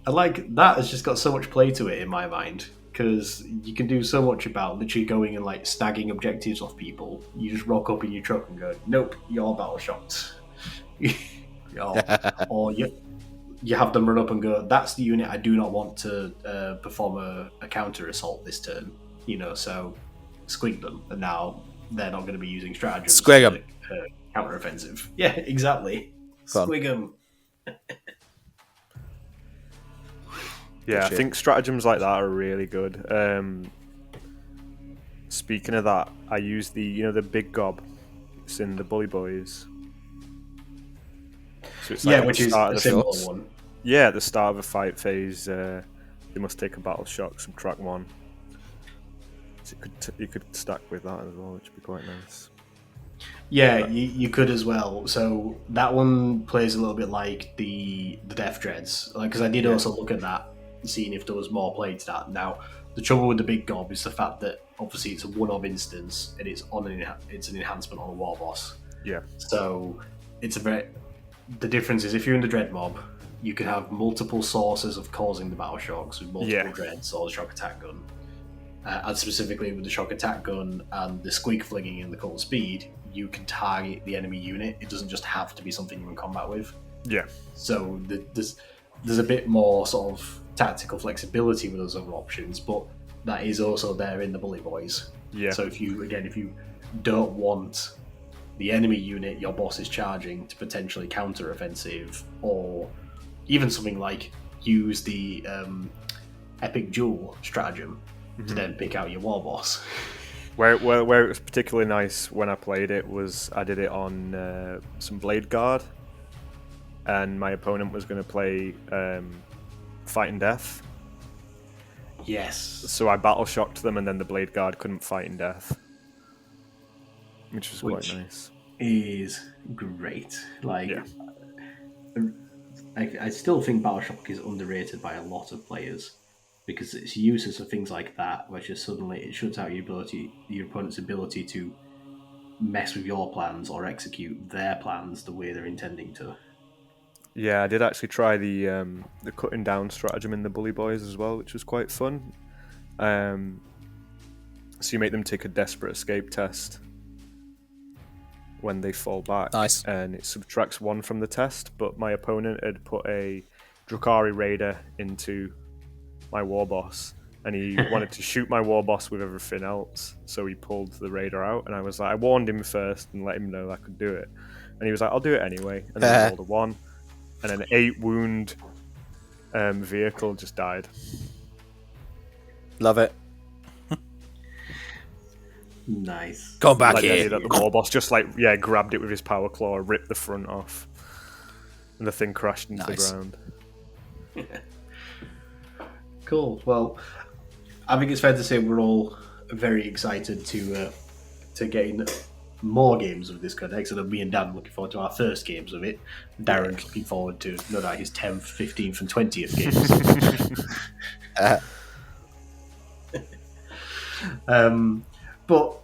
And like, that has just got so much play to it in my mind, because you can do so much about literally going and like snagging objectives off people. You just rock up in your truck and go, nope, you're Battle Shocked. Or you have them run up and go, that's the unit I do not want to perform a counter assault this turn, so squig them, and now they're not going to be using stratagems. Squig them. Counter offensive. Yeah, exactly. Fun. Squig them. Yeah, I think stratagems like that are really good. Speaking of that, I use the big gob. It's in the Bully Boys. So it's which is a simple one. Yeah, at the start of a fight phase, they must take a Battle Shock, subtract 1. So you could stack with that as well, which would be quite nice. Yeah, you could as well. So that one plays a little bit like the Death Dreads, because I did also look at that, seeing if there was more play to that. Now, the trouble with the big gob is the fact that obviously it's a one-of instance, and it's an enhancement on a war boss. Yeah. So the difference is if you're in the Dread mob, you can have multiple sources of causing the Battle Shocks with multiple Dreads or the Shock Attack Gun. And specifically with the Shock Attack Gun and the Squig Flinging in the Cult of Speed, you can target the enemy unit. It doesn't just have to be something you're in combat with. Yeah. So there's a bit more sort of tactical flexibility with those other options, but that is also there in the Bully Boys. Yeah. So if you don't want the enemy unit your boss is charging to potentially counter offensive, or even something like use the Epic Duel stratagem to then pick out your war boss. Where it was particularly nice when I played it was I did it on some Blade Guard, and my opponent was going to play Fight and Death. Yes. So I Battle Shocked them, and then the Blade Guard couldn't Fight in Death, which was quite nice. Is great. I still think Battle Shock is underrated by a lot of players, because its uses of things like that, which is suddenly it shuts out your opponent's ability to mess with your plans or execute their plans the way they're intending to. Yeah, I did actually try the cutting down stratagem in the Bully Boys as well, which was quite fun. So you make them take a desperate escape test when they fall back. Nice. And it subtracts 1 from the test, but my opponent had put a Drukhari Raider into my war boss, and he wanted to shoot my war boss with everything else, so he pulled the Raider out, and I was like, I warned him first and let him know I could do it, and he was like, I'll do it anyway, and then I rolled a 1, and an 8 wound vehicle just died. Love it. Nice. Come back like here. That the war boss just grabbed it with his power claw, ripped the front off. And the thing crashed into the Nice. ground. Cool. Well, I think it's fair to say we're all very excited to get in more games of this codex. And me and Dan looking forward to our first games of it. Darren's looking forward to no doubt his 10th, 15th, and 20th games. But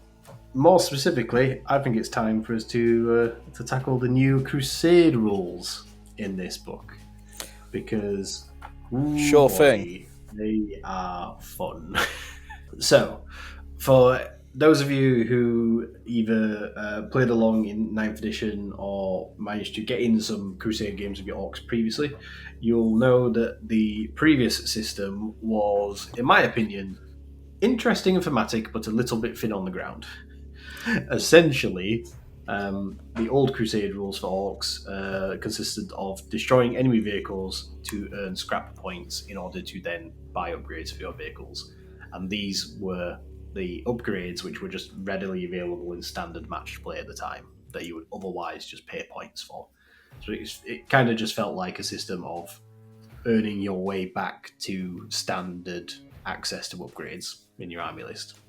more specifically, I think it's time for us to tackle the new Crusade rules in this book, because Sure thing. they are fun. So, for those of you who either played along in 9th edition or managed to get in some Crusade games with your Orks previously, you'll know that the previous system was, in my opinion, interesting and thematic, but a little bit thin on the ground. Essentially, the old Crusade rules for Orks consisted of destroying enemy vehicles to earn scrap points in order to then buy upgrades for your vehicles. And these were the upgrades which were just readily available in standard matched play at the time that you would otherwise just pay points for. So it kind of just felt like a system of earning your way back to standard access to upgrades in your army list.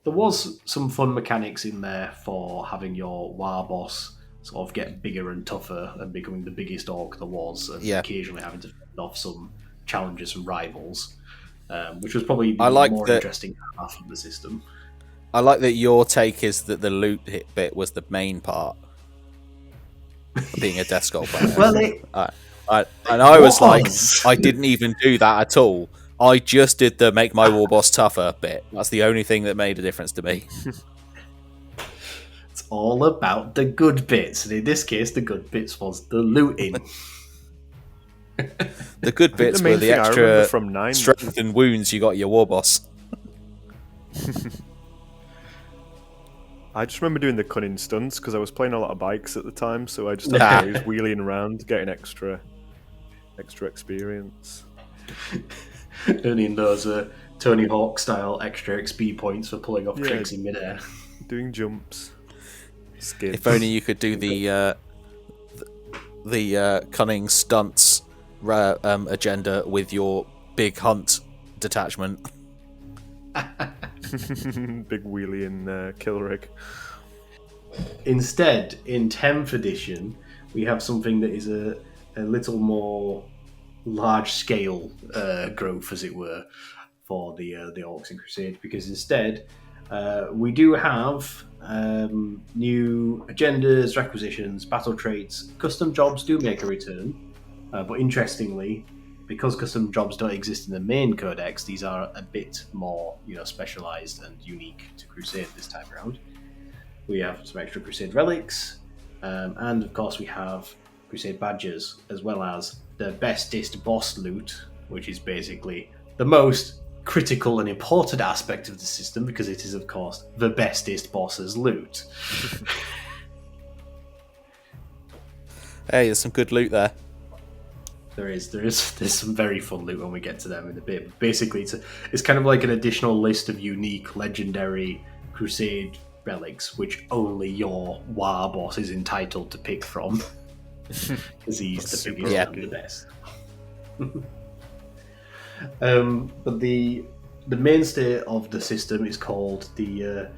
There was some fun mechanics in there for having your war boss sort of get bigger and tougher and becoming the biggest orc there was, and occasionally having to fend off some challenges and rivals, which was probably the more interesting half of the system. I like that your take is that the loot hit bit was the main part of being a Death Skull player. Well, I was like, I didn't even do that at all. I just did the make my war boss tougher bit. That's the only thing that made a difference to me. It's all about the good bits, and in this case, the good bits was the looting. The good bits were the extra from strength and wounds you got your war boss. I just remember doing the cunning stunts because I was playing a lot of bikes at the time, so I just had always wheeling around, getting extra experience. Earning those Tony Hawk style extra XP points for pulling off tricks in midair. Doing jumps. Skips. If only you could do the cunning stunts agenda with your big hunt detachment. Big wheelie and kill rig. Instead, in 10th edition, we have something that is a little more large-scale growth, as it were, for the Orks in Crusade, because instead we do have new agendas, requisitions, battle traits. Custom jobs do make a return, but interestingly, because custom jobs don't exist in the main codex, these are a bit more, specialized and unique to Crusade this time around. We have some extra Crusade relics, and of course we have Crusade badges, as well as the bestest boss loot, which is basically the most critical and important aspect of the system, because it is, of course, the bestest boss's loot. Hey, there's some good loot there. There's some very fun loot when we get to them in a bit. Basically, it's kind of like an additional list of unique, legendary Crusade relics, which only your war boss is entitled to pick from, because he's the biggest and the best. But the mainstay of the system is called the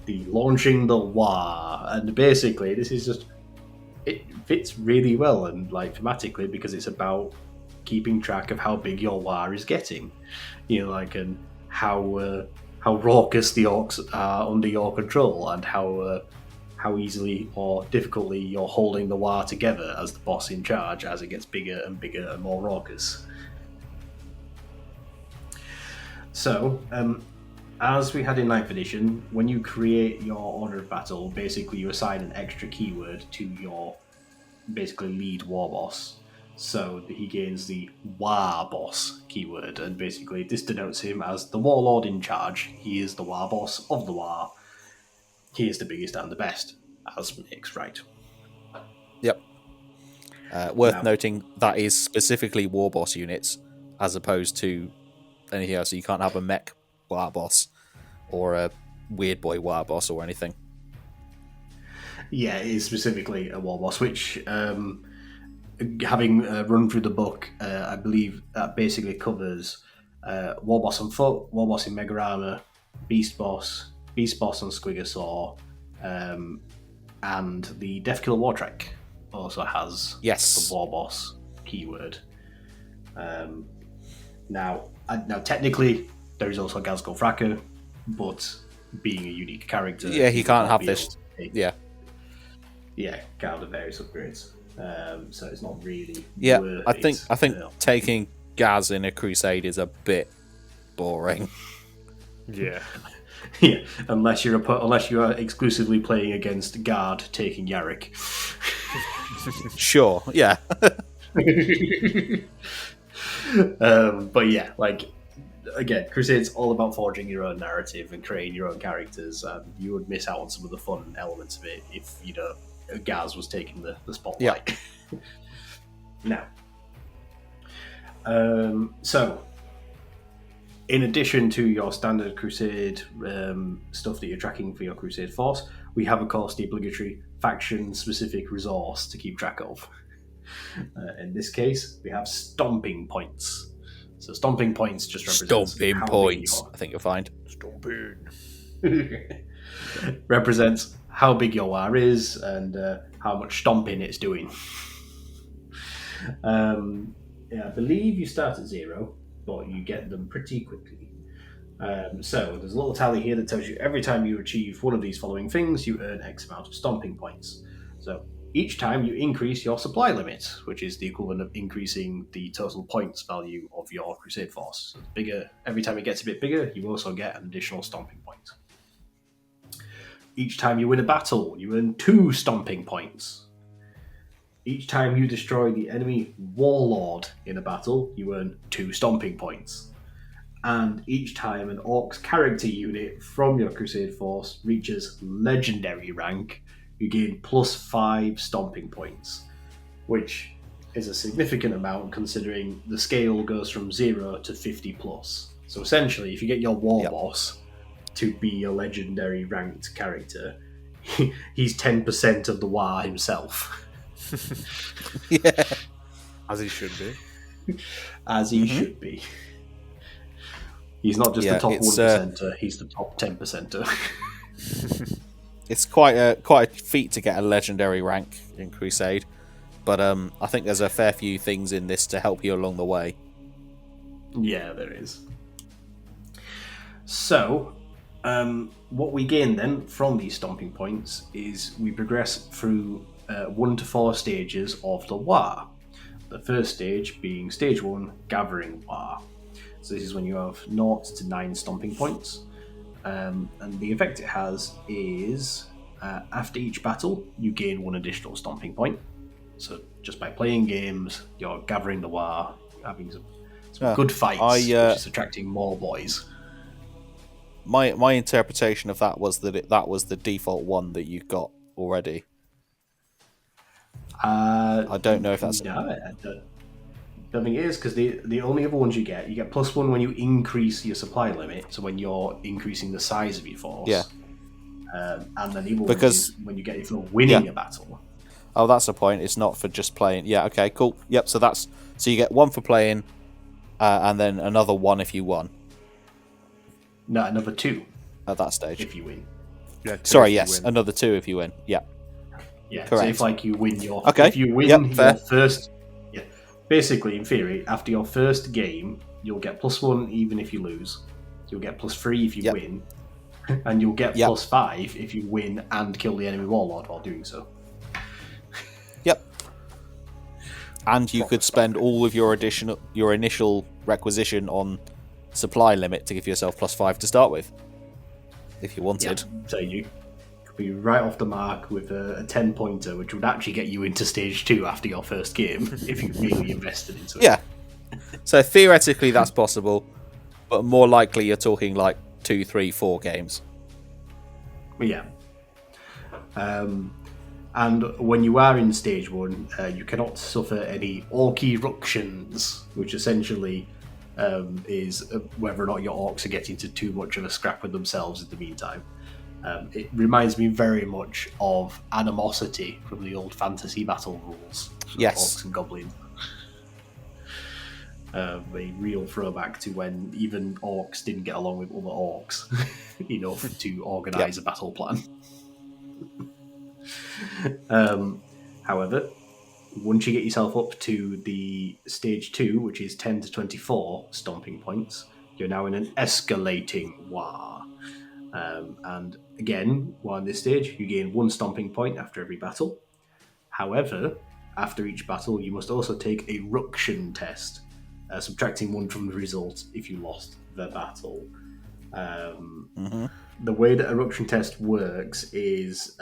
launching the war, and basically this is just, it fits really well and thematically, because it's about keeping track of how big your war is getting, and how raucous the orcs are under your control, and how easily or difficultly you're holding the war together as the boss in charge as it gets bigger and bigger and more raucous. So, as we had in 9th edition, when you create your order of battle, basically you assign an extra keyword to your basically lead war boss, so that he gains the war boss keyword, and basically this denotes him as the warlord in charge. He is the war boss of the war. He is the biggest and the best, as makes right. Yep. Worth noting that is specifically war boss units, as opposed to anything else. So you can't have a mech war boss or a weird boy war boss or anything. Yeah, it is specifically a war boss, which, having run through the book, I believe that basically covers war boss on foot, war boss in mega armor, beast boss on Squigosaur, and the Deathkiller War Trek also has the war boss keyword. Now technically there is also Gazgul Fracker, but being a unique character, he can't have this. Can't have the various upgrades. So it's not really. Yeah, I think taking Gaz in a Crusade is a bit boring. Yeah. Yeah, unless you are exclusively playing against Guard taking Yarrick. Sure, yeah. But yeah, again, Crusade's all about forging your own narrative and creating your own characters. You would miss out on some of the fun elements of it if Gaz was taking the spotlight. Yeah. Now, so in addition to your standard Crusade stuff that you're tracking for your Crusade force, we have, of course, the obligatory faction-specific resource to keep track of. In this case, we have stomping points. So stomping points just represents stomping points. I think you'll find stomping represents how big your war is and how much stomping it's doing. I believe you start at 0. But you get them pretty quickly. So there's a little tally here that tells you every time you achieve one of these following things, you earn X amount of stomping points. So each time you increase your supply limit, which is the equivalent of increasing the total points value of your Crusade force. So every time it gets a bit bigger, you also get an additional stomping point. Each time you win a battle, you earn 2 stomping points. Each time you destroy the enemy warlord in a battle, you earn 2 stomping points. And each time an Orcs character unit from your Crusade force reaches legendary rank, you gain +5 stomping points, which is a significant amount considering the scale goes from 0 to 50+. So essentially, if you get your war boss to be a legendary ranked character, he's 10% of the war himself. Yeah, as he should be. Should be. He's not just the top 1%er; he's the top 10%er. It's quite a feat to get a legendary rank in Crusade, but I think there's a fair few things in this to help you along the way. Yeah, there is. So, what we gain then from these stomping points is we progress through 1 to 4 stages of the war. The first stage being stage 1, Gathering War. So this is when you have 0 to 9 stomping points. And the effect it has is after each battle, you gain 1 additional stomping point. So just by playing games, you're gathering the war, having some good fights, which is attracting more boys. My interpretation of that was that was the default one that you got already. I don't know if that's... No, I don't think it is, because the only other ones you get +1 when you increase your supply limit, so when you're increasing the size of your force. Yeah. And then the other one is when you get it for winning a battle. Oh, that's the point. It's not for just playing. Yeah, okay, cool. Yep, so you get 1 for playing, and then another 1 if you won. No, another 2. At that stage. If you win. Yeah, sorry, yes, another 2 if you win. Yeah. Yeah, correct. so if you win your... Okay. If you win your first... Yeah, basically, in theory, after your first game, you'll get +1 even if you lose. You'll get +3 if you win. And you'll get +5 if you win and kill the enemy warlord while doing so. Yep. And you could spend all of your initial requisition on supply limit to give yourself +5 to start with, if you wanted. Yeah. So you could be right off the mark with a 10-pointer, which would actually get you into stage 2 after your first game if you really invested into it. Yeah. So theoretically that's possible, but more likely you're talking like 2, 3, 4 games. Yeah. And when you are in stage 1, you cannot suffer any orky ructions, which essentially is whether or not your orcs are getting into too much of a scrap with themselves in the meantime. It reminds me very much of Animosity from the old fantasy battle rules. Yes. Orcs and goblins. A real throwback to when even orcs didn't get along with other orcs enough to organise a battle plan. However, once you get yourself up to the stage 2, which is 10 to 24 stomping points, you're now in an escalating war. And again, while in this stage, you gain 1 stomping point after every battle. However, after each battle, you must also take a ruction test, subtracting 1 from the result if you lost the battle. The way that a ruction test works is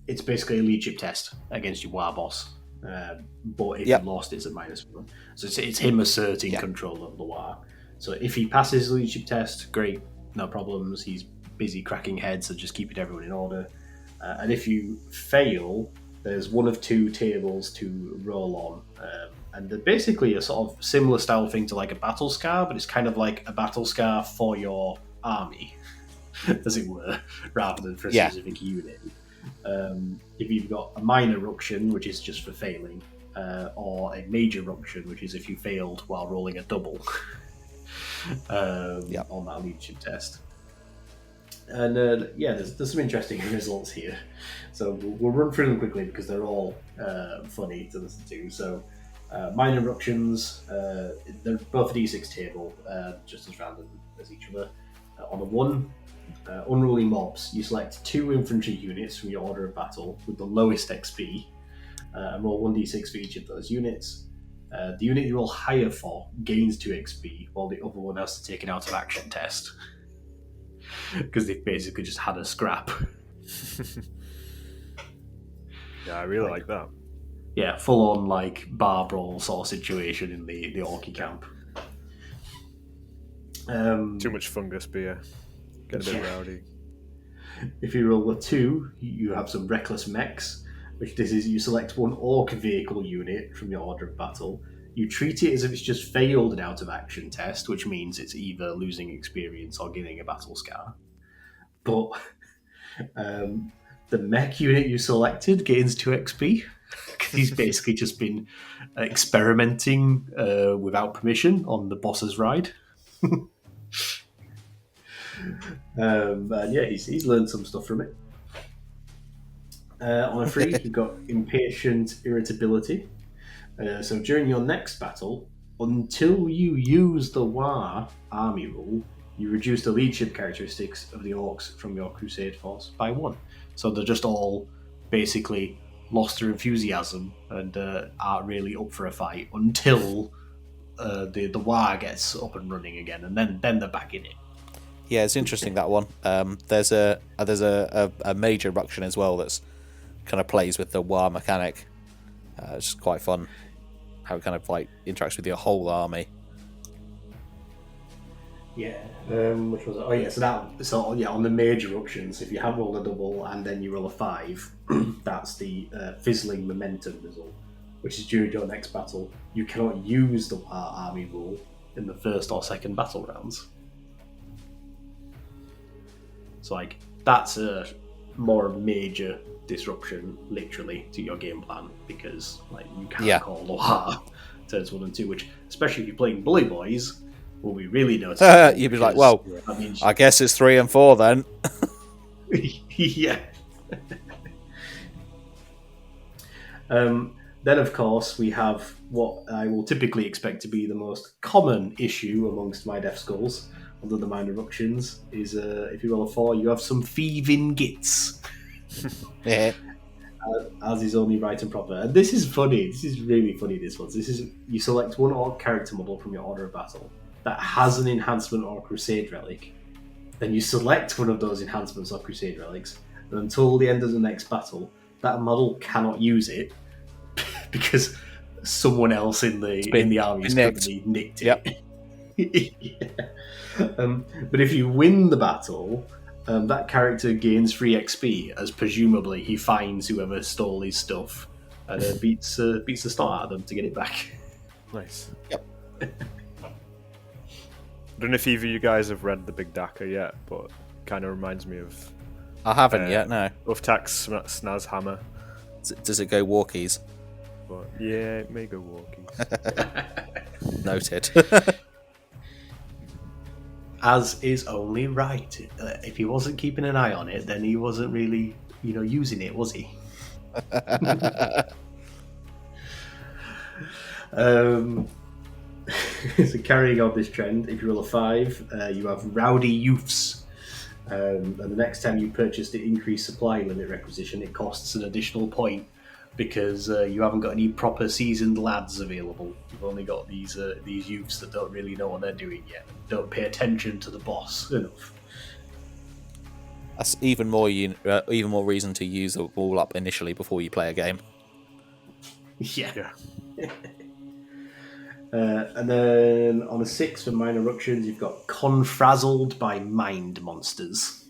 it's basically a leadership test against your war boss. But if you lost, it's a -1. So it's him asserting control of the war. So if he passes the leadership test, great, no problems. He's busy cracking heads, so just keeping everyone in order. And if you fail, there's 1 of 2 tables to roll on. And they're basically a sort of similar style thing to like a battle scar, but it's kind of like a battle scar for your army, as it were, rather than for a specific unit. If you've got a minor ruction, which is just for failing, or a major ruction, which is if you failed while rolling a double on that leadership test. And there's some interesting results here. So we'll run through them quickly because they're all funny to listen to. So minor ructions, they're both a d6 table, just as random as each other. On a 1, unruly mobs, you select 2 infantry units from your order of battle with the lowest XP, and roll 1d6 for each of those units. The unit you roll higher for gains 2 XP, while the other one has to take an out of action test. Because they've basically just had a scrap. Yeah, I really like that. Yeah, full on like bar brawl sort of situation in the Orky camp. Too much fungus beer. Get a bit rowdy. If you roll a 2, you have some reckless mechs, which this is you select 1 orc vehicle unit from your order of battle. You treat it as if it's just failed an out of action test, which means it's either losing experience or getting a battle scar. But the mech unit you selected gains 2 XP, because he's basically just been experimenting without permission on the boss's ride. He's learned some stuff from it. On a 3, you've got impatient irritability. So during your next battle, until you use the war army rule, you reduce the leadership characteristics of the orcs from your crusade force by 1. So they're just all basically lost their enthusiasm and aren't really up for a fight until the war gets up and running again, and then they're back in it. Yeah, it's interesting, that one. There's a major ruction as well that's kind of plays with the war mechanic. It's quite fun how it kind of like interacts with your whole army. Yeah. Which was it? Oh yeah. So on the major ructions, if you have rolled a double and then you roll a 5, that's the fizzling momentum result, which is during your next battle. You cannot use the war army rule in the first or second battle rounds. So like that's a more major disruption, literally, to your game plan, because like you can't call the war turns 1 and 2, which, especially if you're playing Bully Boys, will be really noticeable. You'd be like, well, I guess it's 3 and 4 then. Yeah. Then, of course, we have what I will typically expect to be the most common issue amongst my Death Skulls under the minor ructions is if you roll a 4, you have some thieving gits. Yeah. As is only right and proper. And this is funny. This is really funny, this one. This is, you select 1 orc character model from your order of battle that has an enhancement or crusade relic. Then you select one of those enhancements or crusade relics, and until the end of the next battle, that model cannot use it because someone else in the army has probably nicked it. Yeah. But if you win the battle, that character gains 3 XP, as presumably he finds whoever stole his stuff and beats the start out of them to get it back. Nice. Yep. I don't know if either of you guys have read The Big Daka yet, but kind of reminds me of. I haven't yet. No. Uftak's Snaz Hammer. Does it go walkies? But yeah, it may go walkies. Noted. As is only right. If he wasn't keeping an eye on it, then he wasn't really, using it, was he? So carrying on this trend, if you roll a 5, you have Rowdy Youths. And the next time you purchase the increased supply limit requisition, it costs an additional point because you haven't got any proper seasoned lads available. You've only got these youths that don't really know what they're doing yet, don't pay attention to the boss enough. That's even more reason to use a wall up initially before you play a game. Yeah. And then on a 6 for minor eruptions, you've got Confrazzled by Mind Monsters.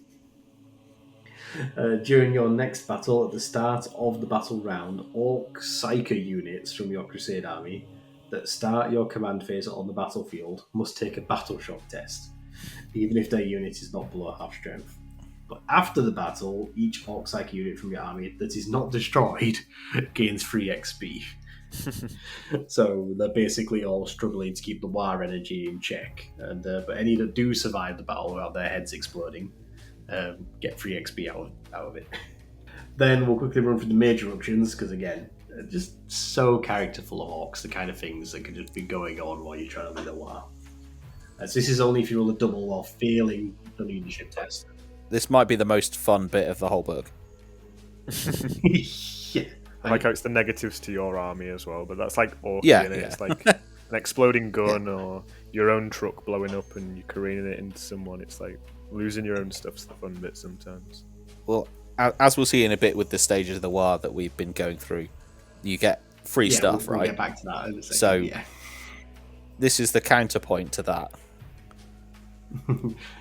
During your next battle, at the start of the battle round, Orc Psyker units from your Crusade army that start your command phase on the battlefield must take a battle shock test, even if their unit is not below half strength. But after the battle, each Orc Psyker unit from your army that is not destroyed gains free XP. So they're basically all struggling to keep the war energy in check, and but any that do survive the battle without their heads exploding get free XP out of it. Then we'll quickly run through the major eruptions, because again, just so characterful of orcs, the kind of things that could just be going on while you're trying to win a war. So this is only if you roll a double while failing the leadership test. This might be the most fun bit of the whole book. Yeah. I like how it's the negatives to your army as well, but that's like orky, Yeah, isn't it? yeah. It's like an exploding gun or your own truck blowing up and you're careening it into someone. It's like losing your own stuff's the fun bit sometimes. Well, as we'll see in a bit with the stages of the war that we've been going through, you get free stuff, we'll right? get back to that in a second. So yeah. This is the counterpoint to that.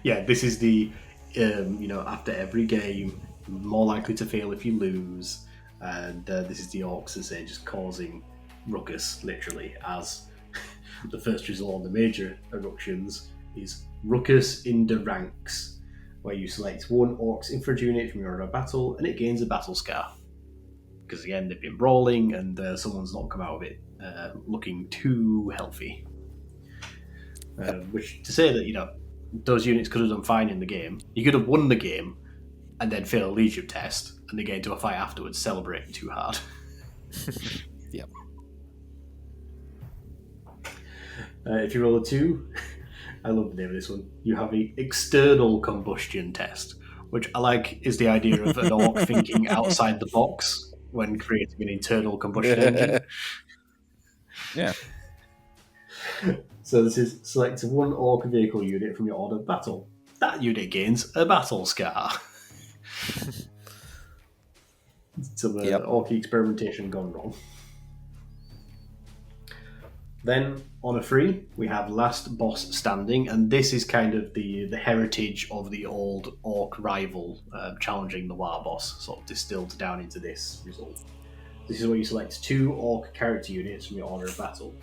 Yeah, this is the after every game, more likely to fail if you lose, and this is the orcs, as they're just causing ruckus, literally, as the first result on the major eruptions is ruckus in the ranks, where you select one orcs infantry unit from your order of battle, and it gains a battle scar. Because again, they've been brawling, and someone's not come out of it looking too healthy. Which, to say that, those units could have done fine in the game. You could have won the game and then fail a leadership test and then get into a fight afterwards celebrating too hard. Yep. If you roll a 2, I love the name of this one, you have the external combustion test, which I like is the idea of an orc thinking outside the box when creating an internal combustion engine. Yeah. So this is select one orc vehicle unit from your order of battle. That unit gains a battle scar. Some orc experimentation gone wrong. Then on a 3, we have Last Boss Standing, and this is kind of the heritage of the old orc rival challenging the war boss, sort of distilled down into this result. This is where you select 2 orc character units from your order of battle.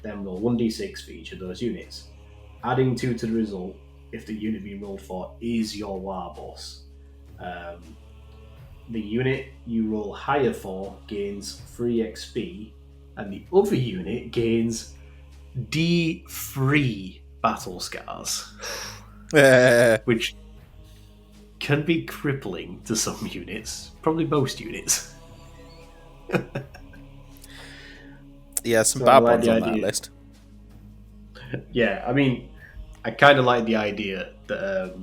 Then roll 1d6 for each of those units, adding 2 to the result if the unit being rolled for is your war boss. The unit you roll higher for gains free XP, and the other unit gains D3 battle scars, which can be crippling to some units, probably most units. Yeah, some bad ones on that list. Yeah, I mean, I kind of like the idea that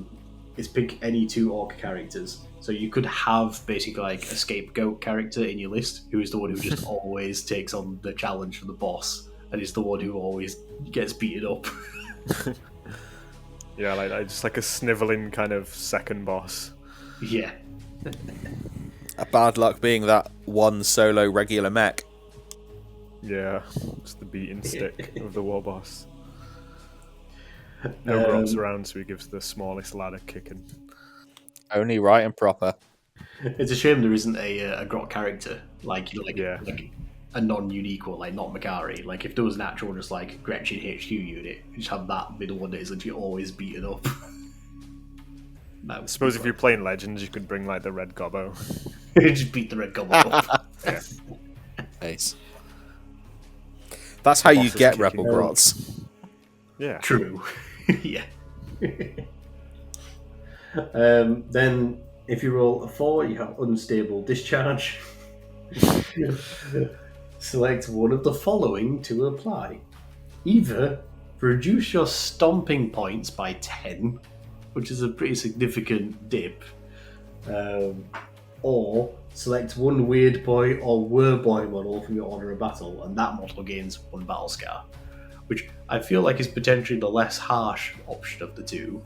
it's pick any 2 orc characters. So you could have basically like a scapegoat character in your list, who is the one who just always takes on the challenge for the boss, and is the one who always gets beaten up. Yeah, like just like a snivelling kind of second boss. Yeah. A bad luck being that one solo regular mech. Yeah, it's the beating stick of the war boss. No grops around, so he gives the smallest lad a kicking. Only right and proper. It's a shame there isn't a grot character like a non-unique one, like not Magari. Like if there was an actual just like Gretchen HQ unit, you just have that be the one that is literally always beaten up. I suppose if you're playing Legends, you could bring like the Red Gobbo. just beat the Red Goblin up. Yeah. Nice. That's how you Boss is get kicking Rebel out. Grots. Yeah. True. Yeah. Then, if you roll a 4, you have unstable discharge. Select one of the following to apply. Either reduce your stomping points by 10, which is a pretty significant dip, or select one Weird Boy or Werboy model from your order of battle, and that model gains 1 battle scar, which I feel like is potentially the less harsh option of the two,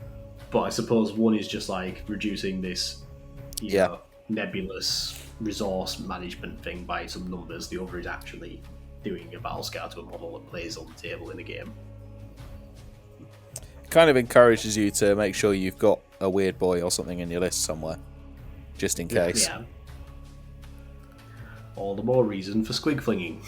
but I suppose one is just like reducing this you know, nebulous resource management thing by some numbers. The other is actually doing a battle scar to a model that plays on the table in a game. Kind of encourages you to make sure you've got a Weird Boy or something in your list somewhere, just in case. Yeah. All the more reason for squig flinging.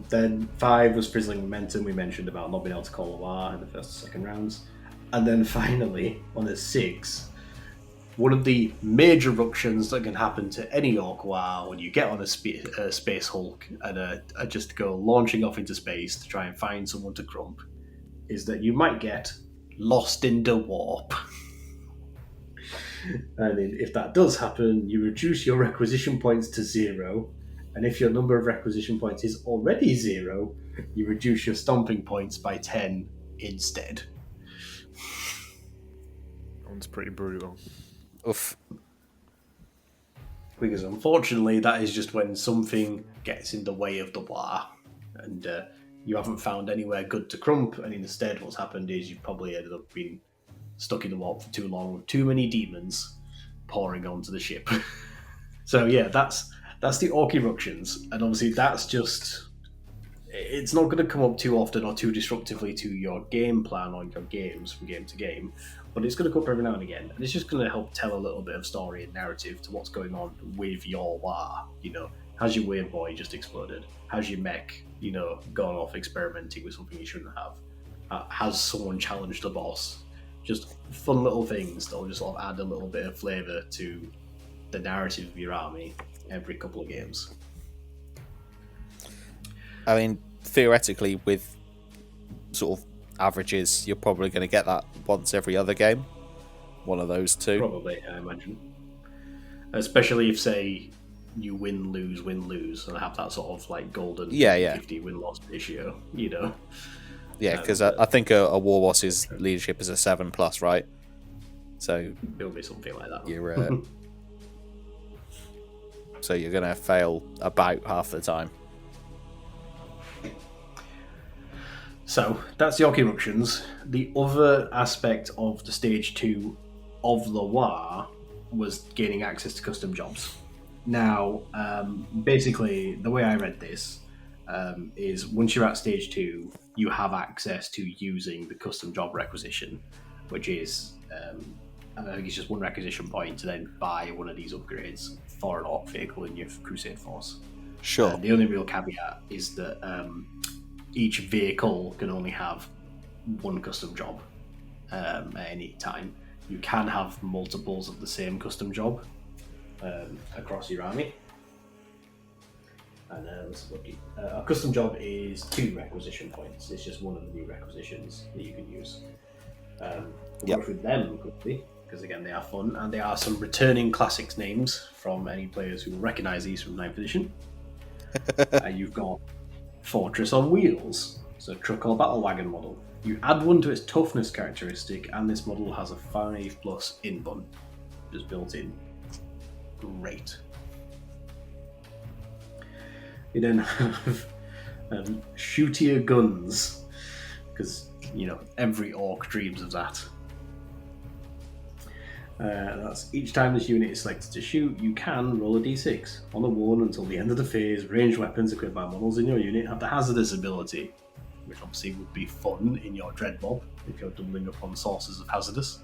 Then 5 was Frizzling Momentum. We mentioned about not being able to call a war in the first and second rounds. And then finally, on a 6, one of the major ructions that can happen to any Orc war when you get on a Space Hulk and just go launching off into space to try and find someone to crump is that you might get lost in the warp. And if that does happen, you reduce your requisition points to 0. And if your number of requisition points is already 0, you reduce your stomping points by 10 instead. That one's pretty brutal. Oof. Because unfortunately, that is just when something gets in the way of the war, and you haven't found anywhere good to crump, and instead what's happened is you've probably ended up being stuck in the warp for too long with too many demons pouring onto the ship. So yeah, that's the Orc Eruptions, and obviously that's just... It's not going to come up too often or too disruptively to your game plan or your games from game to game, but it's going to come up every now and again, and it's just going to help tell a little bit of story and narrative to what's going on with your war. You know, has your Weird Boy just exploded? Has your mech, gone off experimenting with something you shouldn't have? Has someone challenged the boss? Just fun little things that'll just sort of add a little bit of flavour to the narrative of your army every couple of games. I mean, theoretically, with sort of averages, you're probably going to get that once every other game. One of those two. Probably, I imagine. Especially if, say, you win, lose, and have that sort of like golden 50 win-loss ratio, Yeah, because I think a War Boss's leadership is a 7+, right? So it'll be something like that. You're so you're going to fail about half the time. So that's the Orc Eruptions. The other aspect of the stage 2 of the war was gaining access to custom jobs. Now, basically, the way I read this is once you're at stage 2, you have access to using the custom job requisition, which is, I think it's just 1 requisition point to then buy one of these upgrades for an Orc vehicle in your Crusade force. Sure. The only real caveat is that each vehicle can only have 1 custom job at any time. You can have multiples of the same custom job across your army. And let's look at a custom job is 2 requisition points. It's just one of the new requisitions that you can use. We'll go through them quickly, because again they are fun, and there are some returning classics names from any players who will recognise these from 9th edition. You've got Fortress on Wheels, so truck or battle wagon model. You add 1 to its toughness characteristic, and this model has a 5+ in bun, just built in. Great. You then have shootier guns, because every Orc dreams of that. That's each time this unit is selected to shoot, you can roll a d6. On a 1 until the end of the phase, ranged weapons equipped by models in your unit have the hazardous ability, which obviously would be fun in your Dread Mob if you're doubling up on sources of hazardous.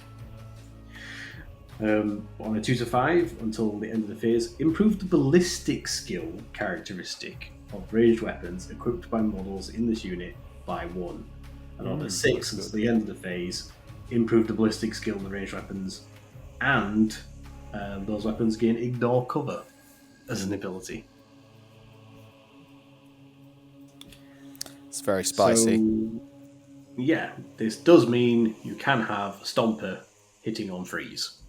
On a 2 to 5 until the end of the phase, improve the ballistic skill characteristic of ranged weapons equipped by models in this unit by 1. And on the 6th, until the end of the phase, improve the ballistic skill of the ranged weapons, and those weapons gain ignore cover as an ability. It's very spicy. So, yeah, this does mean you can have a Stomper hitting on freeze.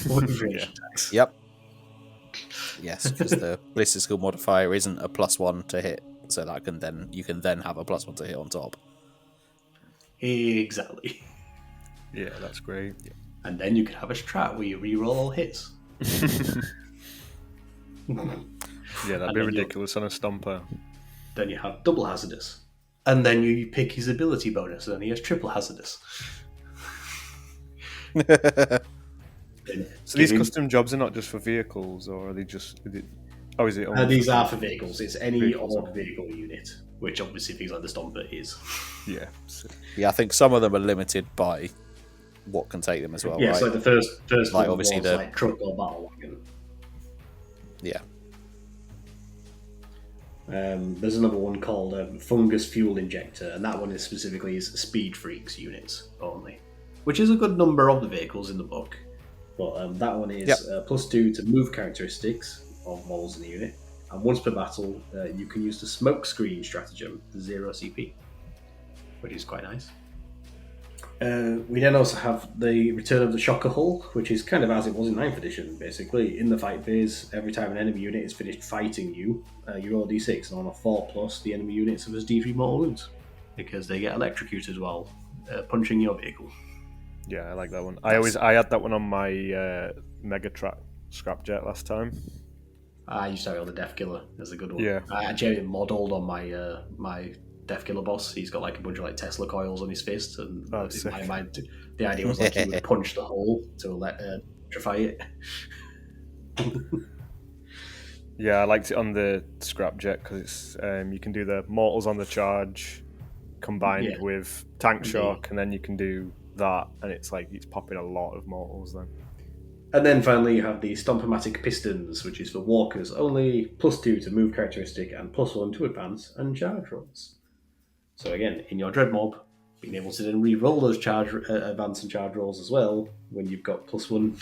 With ranged attacks. Yep. Yes, because the ballistic skill modifier isn't a +1 to hit, so that you can then have a +1 to hit on top. Exactly. Yeah, that's great. And then you can have a strat where you reroll all hits. Yeah, that'd be ridiculous on a Stomper. Then you have double hazardous. And then you pick his ability bonus, and then he has triple hazardous. So these custom jobs are not just for vehicles, or are they just... is it only these are for vehicles. It's any odd vehicle unit, which obviously things like the Stomper is. Yeah. Yeah, I think some of them are limited by what can take them as well. Yeah, right? so the first like one obviously was like truck or battle wagon. Yeah. There's another one called Fungus Fuel Injector, and that one is specifically Speed Freaks units only, which is a good number of the vehicles in the book. But that one is +2 to move characteristics of models in the unit, and once per battle, you can use the smoke screen stratagem for 0 CP, which is quite nice. We then also have the return of the Shocker Hull, which is kind of as it was in 9th edition, basically. In the fight phase, every time an enemy unit is finished fighting you, you roll a d6, and on a 4+, the enemy unit suffers d3 mortal wounds, because they get electrocuted while punching your vehicle. Yeah, I like that one. I had that one on my Megatrak Scrapjet last time. I used to have the Death Killer as a good one. Yeah. I actually modelled on my my Death Killer boss. He's got like a bunch of like Tesla coils on his fist, and in my mind, the idea was like he would punch the hole to electrify it. Yeah, I liked it on the Scrapjet because it's you can do the mortals on the charge combined with tank shock, and then you can do that, and it's like it's popping a lot of mortals then. And then finally you have the Stompomatic Pistons, which is for walkers only, +2 to move characteristic and +1 to advance and charge rolls. So again, in your Dread Mob, being able to then re-roll those charge advance and charge rolls as well when you've got +1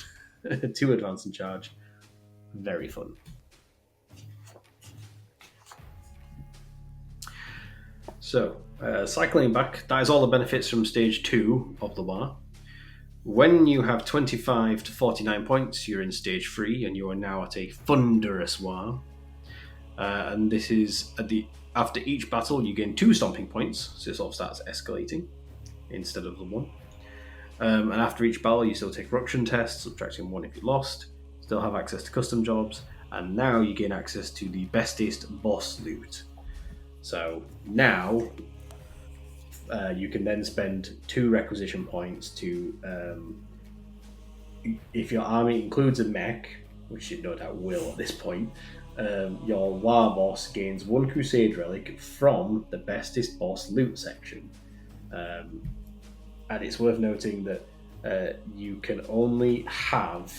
to advance and charge. Very fun. So, cycling back, that is all the benefits from stage 2 of the war. When you have 25 to 49 points, you're in stage 3, and you are now at a thunderous war. And this is after each battle, you gain 2 stomping points, so it sort of starts escalating instead of the 1. And after each battle, you still take ruction tests, subtracting 1 if you lost. Still have access to custom jobs, and now you gain access to the bestest boss loot. So now you can then spend 2 requisition points to, if your army includes a mech, which you no doubt will at this point, your war boss gains 1 Crusade relic from the bestest boss loot section. And it's worth noting that you can only have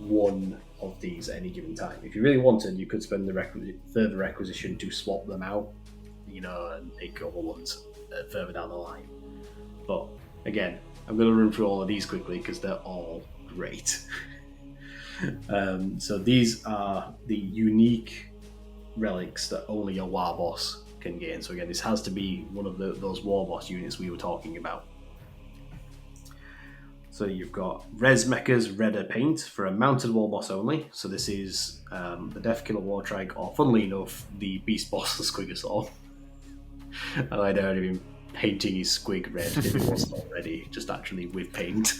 1 of these at any given time. If you really wanted, you could spend the further requisition to swap them out, and pick other ones further down the line. But again, I'm going to run through all of these quickly because they're all great. So these are the unique relics that only your war boss can gain. So again, this has to be one of those war boss units we were talking about. So you've got Res Mecha's Redder Paint for a mounted war boss only. So this is the Death Killer Wartrike, or funnily enough, the Beast Boss, the Squigosaur. And I'd already been painting his squig red if it wasn't already, just actually with paint.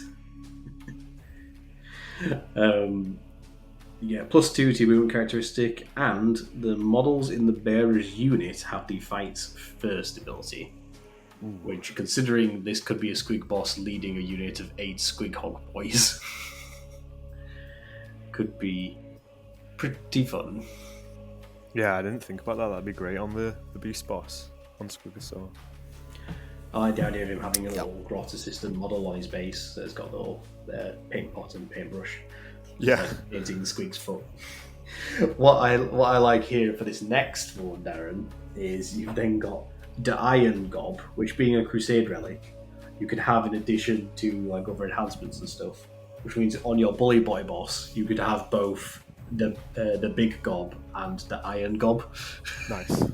+2 to movement characteristic, and the models in the bearer's unit have the Fights First ability. Which, considering this could be a squig boss leading a unit of 8 squig hog boys, could be pretty fun. Yeah, I didn't think about that. That'd be great on the beast boss on Squigosaur. I like the idea of him having a little grot assistant model on his base that's got a little paint pot and paintbrush. Yeah, painting the squig's foot. What I like here for this next one, Darren, is you've then got the Iron Gob, which being a Crusade relic, you could have in addition to like other enhancements and stuff. Which means on your Bully Boy boss, you could have both the big gob and the Iron Gob. Nice.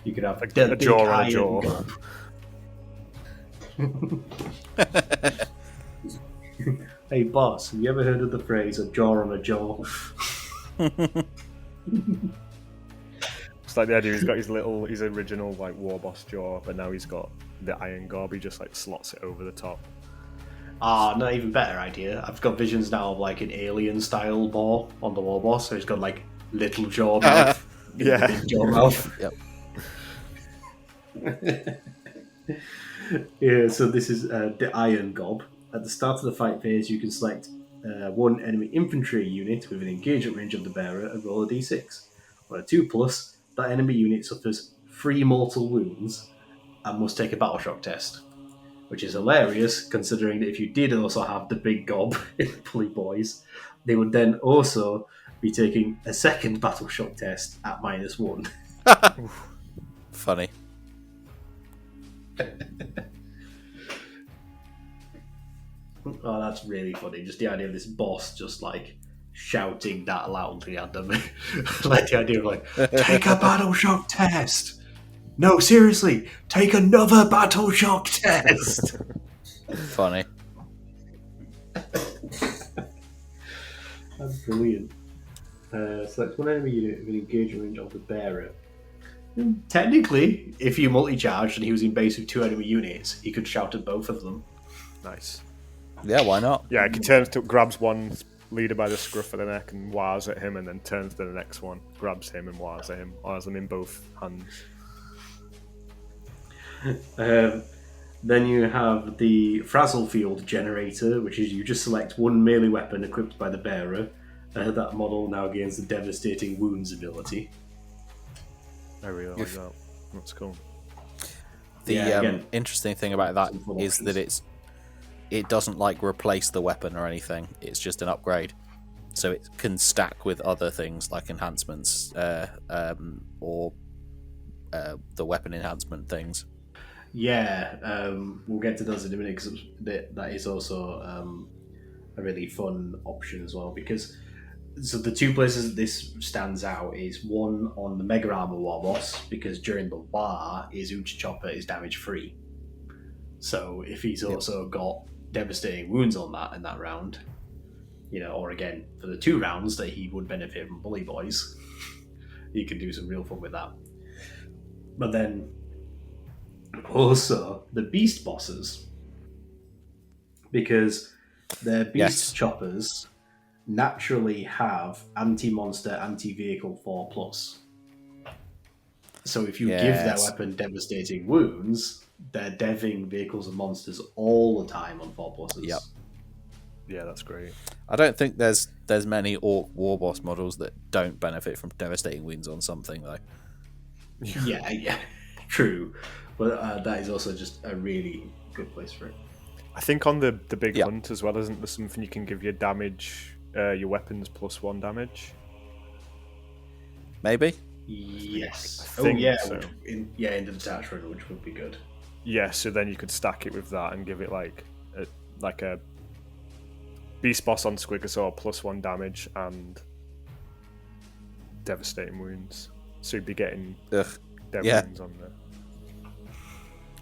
You could have Like the a big jaw on a Iron jaw. Gob. Hey boss, have you ever heard of the phrase "a jaw on a jaw"? It's like the idea he's got his original like war boss jaw, but now he's got the Iron Gob. He just like slots it over the top. Not even better idea. I've got visions now of like an alien style ball on the war boss, so he's got like little jaw mouth. Yeah. Big jaw mouth. Yep. Yeah, so this is the Iron Gob. At the start of the fight phase, you can select one enemy infantry unit with an engagement range of the bearer and roll a d6. On a 2+, that enemy unit suffers 3 mortal wounds and must take a battle shock test. Which is hilarious, considering that if you did also have the big gob in the Bully Boys, they would then also be taking a second battle shock test at -1. Funny. Oh, that's really funny. Just the idea of this boss just like shouting that loudly at them. Like the idea of like, take a battle shock test. No, seriously, take another battle shock test. Funny. That's brilliant. Select one enemy unit with an engagement range of the bearer. Technically, if you multi-charged and he was in base with 2 enemy units, he could shout at both of them. Nice. Yeah, why not? Yeah, he turns to grabs one leader by the scruff of the neck and wires at him, and then turns to the next one, grabs him and wires at him, wires them in both hands. Then you have the Frazzle Field Generator, which is you just select one melee weapon equipped by the bearer. That model now gains the Devastating Wounds ability. I really like that. That's cool. The interesting thing about that is options. that it doesn't like replace the weapon or anything. It's just an upgrade, so it can stack with other things like enhancements or the weapon enhancement things. Yeah, we'll get to those in a minute because that is also a really fun option as well. Because so the 2 places that this stands out is one on the Mega Armor War Boss, because during the war his Uchi Chopper is damage free. So if he's also got Devastating Wounds on that in that round, or again for the 2 rounds that he would benefit from Bully Boys, he can do some real fun with that. But then also the Beast Bosses, because their Beast Choppers naturally have anti-monster, anti-vehicle 4+. So if you give their weapon Devastating Wounds, they're deving vehicles and monsters all the time on 4+. Yep. Yeah, that's great. I don't think there's many Orc War Boss models that don't benefit from Devastating Wounds on something though. Yeah, true. But that is also just a really good place for it. I think on the big hunt as well, isn't there something you can give your damage, your weapons +1 damage? Maybe. Yes. I think so. In the detached run, which would be good. Yeah, so then you could stack it with that and give it like a Beast Boss on Squigosaur +1 damage and Devastating Wounds. So you'd be getting Dev Wounds on there.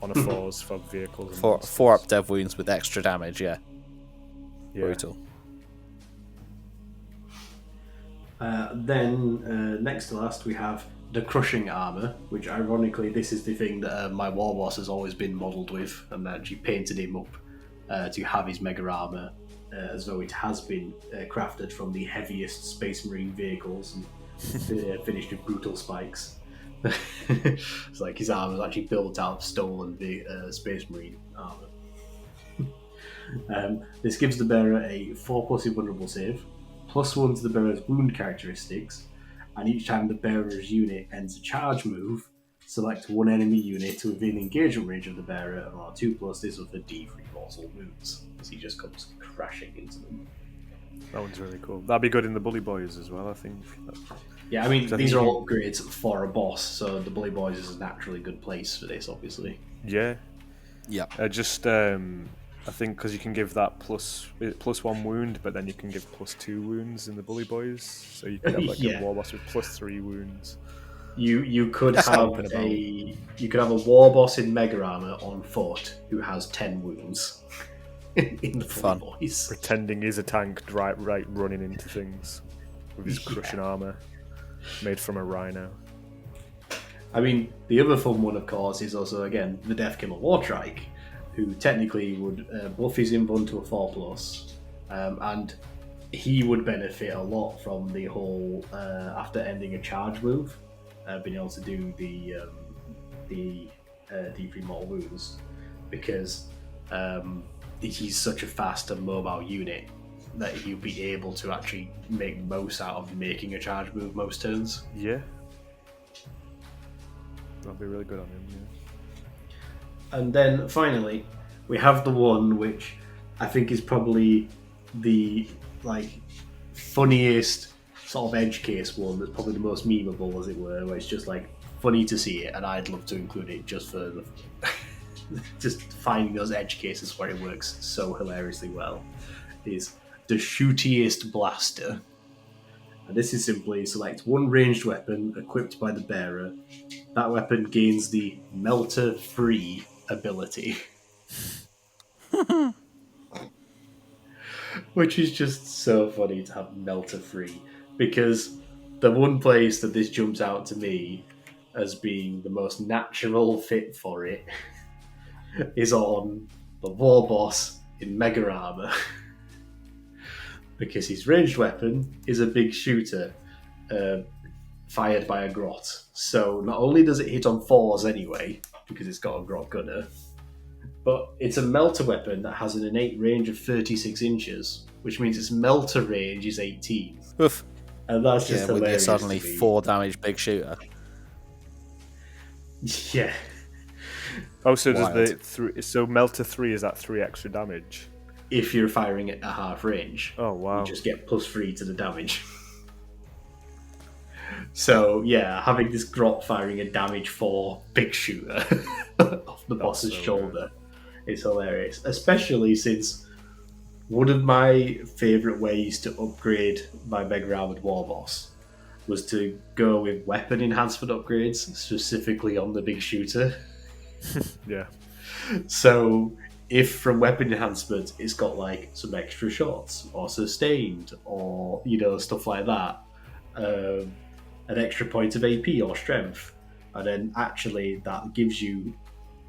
On a 4s for vehicles. And 4 up Dev Wounds with extra damage, yeah. Brutal. Then, next to last, we have the Crushing Armor, which ironically, this is the thing that my War Boss has always been modelled with, and actually painted him up to have his Mega Armor, as though it has been crafted from the heaviest Space Marine vehicles and finished with brutal spikes. It's like his armor is actually built out of stolen Space Marine armor. This gives the bearer a 4+ invulnerable save, +1 to the bearer's wound characteristics, and each time the bearer's unit ends a charge move, select one enemy unit within engagement range of the bearer, and on a 2+, this with a D3 mortal wounds, as he just comes crashing into them. That one's really cool. That'd be good in the Bully Boys as well, I think. Yeah, I mean, So I these think are all upgrades for a boss, so the Bully Boys is a naturally good place for this, obviously. Yeah. Yeah. I think because you can give that plus 1 wound, but then you can give plus 2 wounds in the Bully Boys, so you could have like Yeah. a war boss with plus 3 wounds. You could Just have stomping about. a war boss in Mega Armor on foot who has 10 wounds in the Fun. Bully Boys. Pretending he's a tank, right running into things with his crushing armor made from a rhino. I mean, the other fun one, of course, is also, again, the Deathkiller Wartrike, who technically would buff his invuln to a 4+, and he would benefit a lot from the whole, after ending a charge move, being able to do the D3 mortal wounds, because he's such a fast and mobile unit that he'll be able to actually make most out of making a charge move most turns. Yeah. That'll be really good on him, yeah. And then finally, we have the one which I think is probably the funniest sort of edge case one. That's probably the most memeable, as it were, where it's just funny to see it, and I'd love to include it just for the just finding those edge cases where it works so hilariously well. Is the shootiest blaster. And this is simply select one ranged weapon equipped by the bearer. That weapon gains the Melter Free ability. Which is just so funny to have Melter Free. Because the one place that this jumps out to me as being the most natural fit for it is on the War Boss in Mega Armor. Because his ranged weapon is a big shooter fired by a grot. So not only does it hit on 4s anyway, because it's got a grot gunner, but it's a melter weapon that has an innate range of 36 inches, which means its melter range is 18. Oof. And that's just With your hilarious. suddenly to me. 4 damage big shooter. Yeah. Oh, so Wild. does so Melter 3 is that 3 extra damage? If you're firing at a half range. Oh, wow. You just get +3 to the damage. So, yeah, having this grot firing a damage 4 big shooter off the boss's shoulder is hilarious. Especially since one of my favourite ways to upgrade my Mega Armored War Boss was to go with weapon enhancement upgrades, specifically on the big shooter. Yeah. So, if from weapon enhancement it's got some extra shots or sustained or stuff like that, an extra point of AP or strength, and then actually that gives you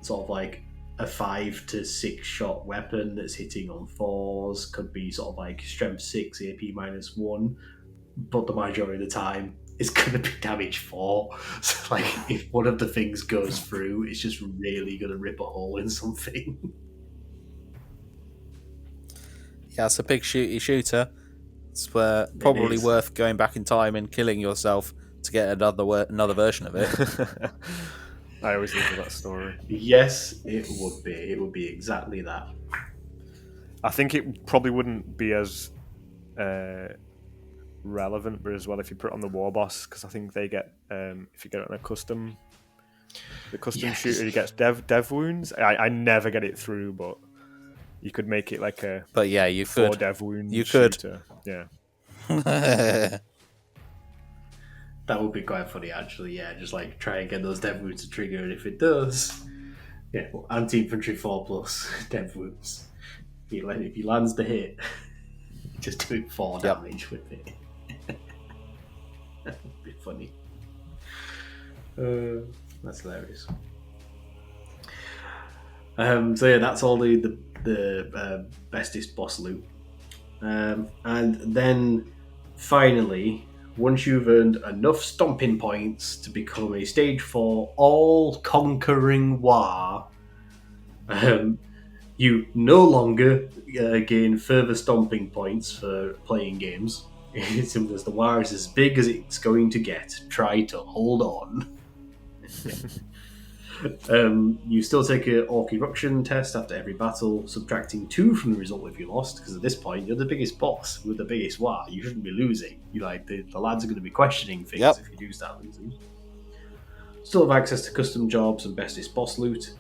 sort of a 5 to 6 shot weapon that's hitting on 4s, could be sort of strength 6 AP -1, but the majority of the time it's going to be damage 4. So if one of the things goes through, it's just really going to rip a hole in something. Yeah, it's a big shooter. It's probably worth going back in time and killing yourself to get another version of it. I always think of that story. Yes, it would be. It would be exactly that. I think it probably wouldn't be as relevant, but as well if you put it on the War Boss, because I think they get if you get it on the custom shooter, you get dev wounds. I never get it through, but you could make it But yeah, you 4 could. dev wounds. You could. Shooter. Yeah. That would be quite funny, actually. Yeah, just try and get those dev wounds to trigger, and if it does, yeah, anti-infantry 4+ dev wounds. If he lands the hit, just do 4 damage with it. That would be funny. That's hilarious. So yeah, that's all the bestest boss loot. And then finally, once you've earned enough stomping points to become a stage 4 all-conquering war, you no longer gain further stomping points for playing games. It's simple as the war is as big as it's going to get. Try to hold on. You still take an Orc Eruption test after every battle, subtracting 2 from the result if you lost, because at this point you're the biggest boss with the biggest war. You shouldn't be losing. The lads are going to be questioning things if you do start losing. Still have access to custom jobs and bestest boss loot,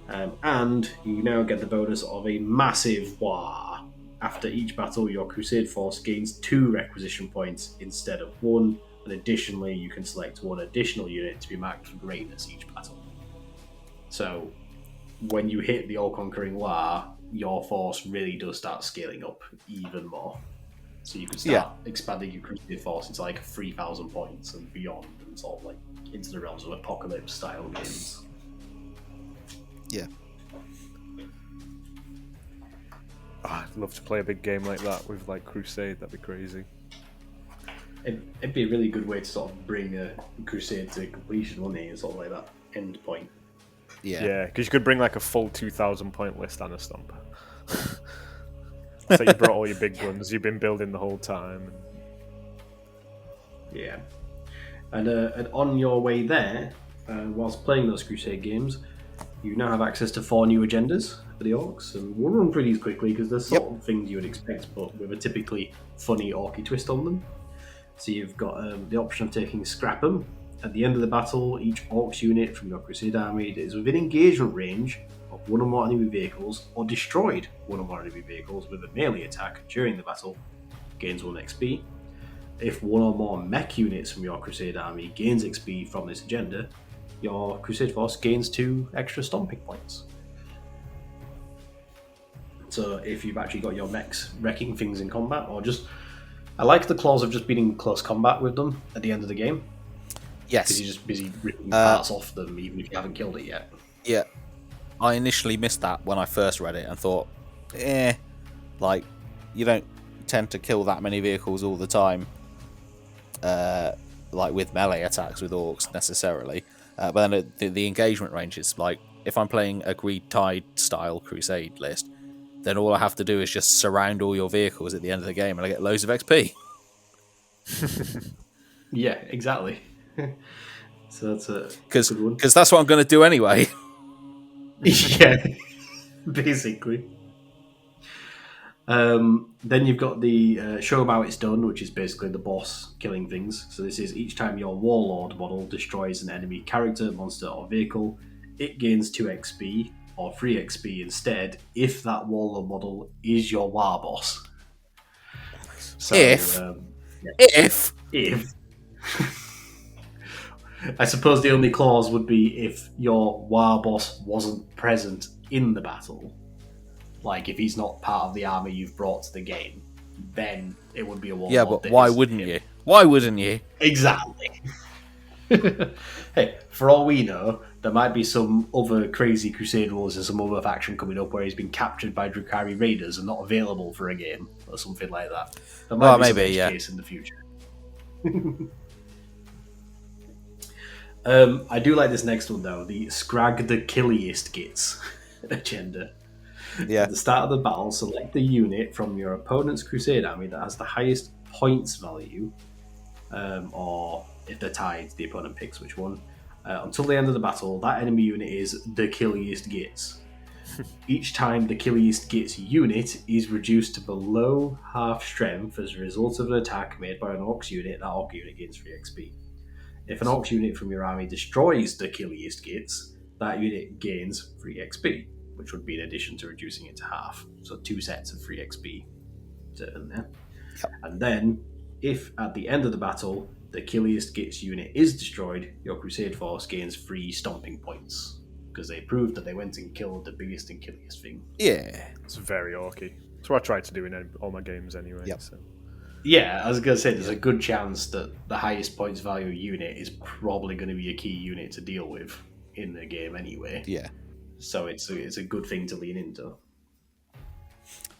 and you now get the bonus of a massive war. After each battle, your Crusade force gains 2 requisition points instead of 1, and additionally, you can select 1 additional unit to be marked for greatness each battle. So, when you hit the all-conquering war, your force really does start scaling up even more. So you can start expanding your Crusade force into like 3,000 points and beyond, and sort of like into the realms of apocalypse-style games. Yeah. I'd love to play a big game like that with like Crusade. That'd be crazy. It'd be a really good way to sort of bring a Crusade to completion, wouldn't it? Sort of like that end point. Yeah, because you could bring like a full 2,000 point list and a stomper. So you brought all your big guns you've been building the whole time. Yeah. And on your way there, whilst playing those Crusade games, you now have access to 4 new agendas for the Orcs, and we'll run through these quickly because they're sort of things you would expect, but with a typically funny Orky twist on them. So you've got the option of taking Scrap'em. At the end of the battle, each Orcs unit from your Crusade army that is within engagement range of 1 or more enemy vehicles, or destroyed 1 or more enemy vehicles with a melee attack during the battle, gains 1 XP. If 1 or more mech units from your Crusade army gains XP from this agenda, your Crusade force gains 2 extra stomping points. So if you've actually got your mechs wrecking things in combat, or just... I like the clause of just being in close combat with them at the end of the game. Yes. Because you're just busy ripping parts off them even if you haven't killed it yet. Yeah. I initially missed that when I first read it and thought, like, you don't tend to kill that many vehicles all the time, like with melee attacks with Orcs necessarily. But then the engagement range is like, if I'm playing a Greed Tide style Crusade list, then all I have to do is just surround all your vehicles at the end of the game and I get loads of XP. Yeah, exactly. So that's a good one. Because that's what I'm going to do anyway. Yeah, basically. Then you've got the show how it's done, which is basically the boss killing things. So this is each time your Warlord model destroys an enemy character, monster, or vehicle, it gains 2 XP or 3 XP instead if that Warlord model is your War boss. So, if I suppose the only clause would be if your War boss wasn't present in the battle. Like, if he's not part of the army you've brought to the game, then it would be a Warlord. Yeah, but why wouldn't you? Why wouldn't you? Exactly. Hey, for all we know, there might be some other crazy Crusade rules and some other faction coming up where he's been captured by Drukhari raiders and not available for a game, or something like that. There might be maybe, some case in the future. I do like this next one, though, the Scrag the Killiest Gits agenda. Yeah. At the start of the battle, select the unit from your opponent's Crusade army that has the highest points value, or if they're tied, the opponent picks which one. Until the end of the battle, that enemy unit is the Killiest Gits. Each time the Killiest Gits unit is reduced to below half strength as a result of an attack made by an Orcs unit, that Orc unit gains 3 XP. If an Orcs unit from your army destroys the Killiest Gits, that unit gains 3 XP. Which would be in addition to reducing it to half. So 2 sets of 3 XP to earn there. Yep. And then, if at the end of the battle, the Killiest Gits unit is destroyed, your Crusade force gains 3 stomping points. Because they proved that they went and killed the biggest and killiest thing. Yeah. It's very orky. That's what I try to do in all my games anyway. Yep. So. Yeah, I was going to say, there's a good chance that the highest points value unit is probably going to be a key unit to deal with in the game anyway. Yeah. So it's a good thing to lean into.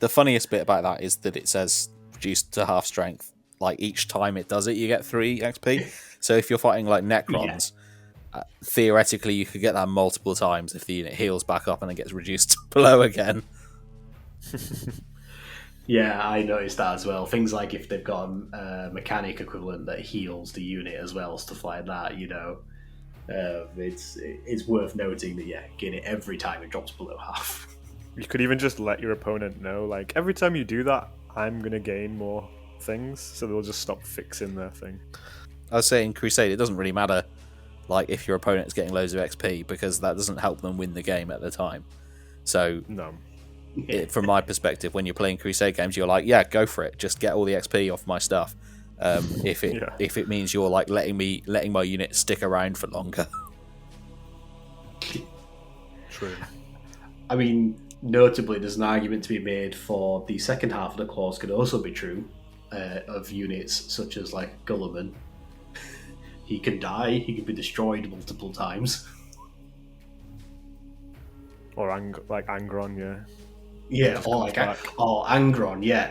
The funniest bit about that is that it says reduced to half strength. Like each time it does it, you get 3 XP. So if you're fighting like Necrons, theoretically you could get that multiple times if the unit heals back up and then gets reduced below again. Yeah, I noticed that as well. Things like if they've got a mechanic equivalent that heals the unit as well, stuff like that, you know. It's worth noting that gain it every time it drops below half. You could even just let your opponent know, like, every time you do that, I'm going to gain more things, so they'll just stop fixing their thing. I was saying Crusade, it doesn't really matter like if your opponent's getting loads of XP, because that doesn't help them win the game at the time. So no. From my perspective, when you're playing Crusade games, you're like, yeah, go for it, just get all the XP off my stuff. If it means you're like letting my unit stick around for longer. True. I mean, notably, there's an argument to be made for the second half of the clause could also be true of units such as like Gulliman. He can die, he can be destroyed multiple times. Or Angron, yeah. Yeah, or Angron, yeah.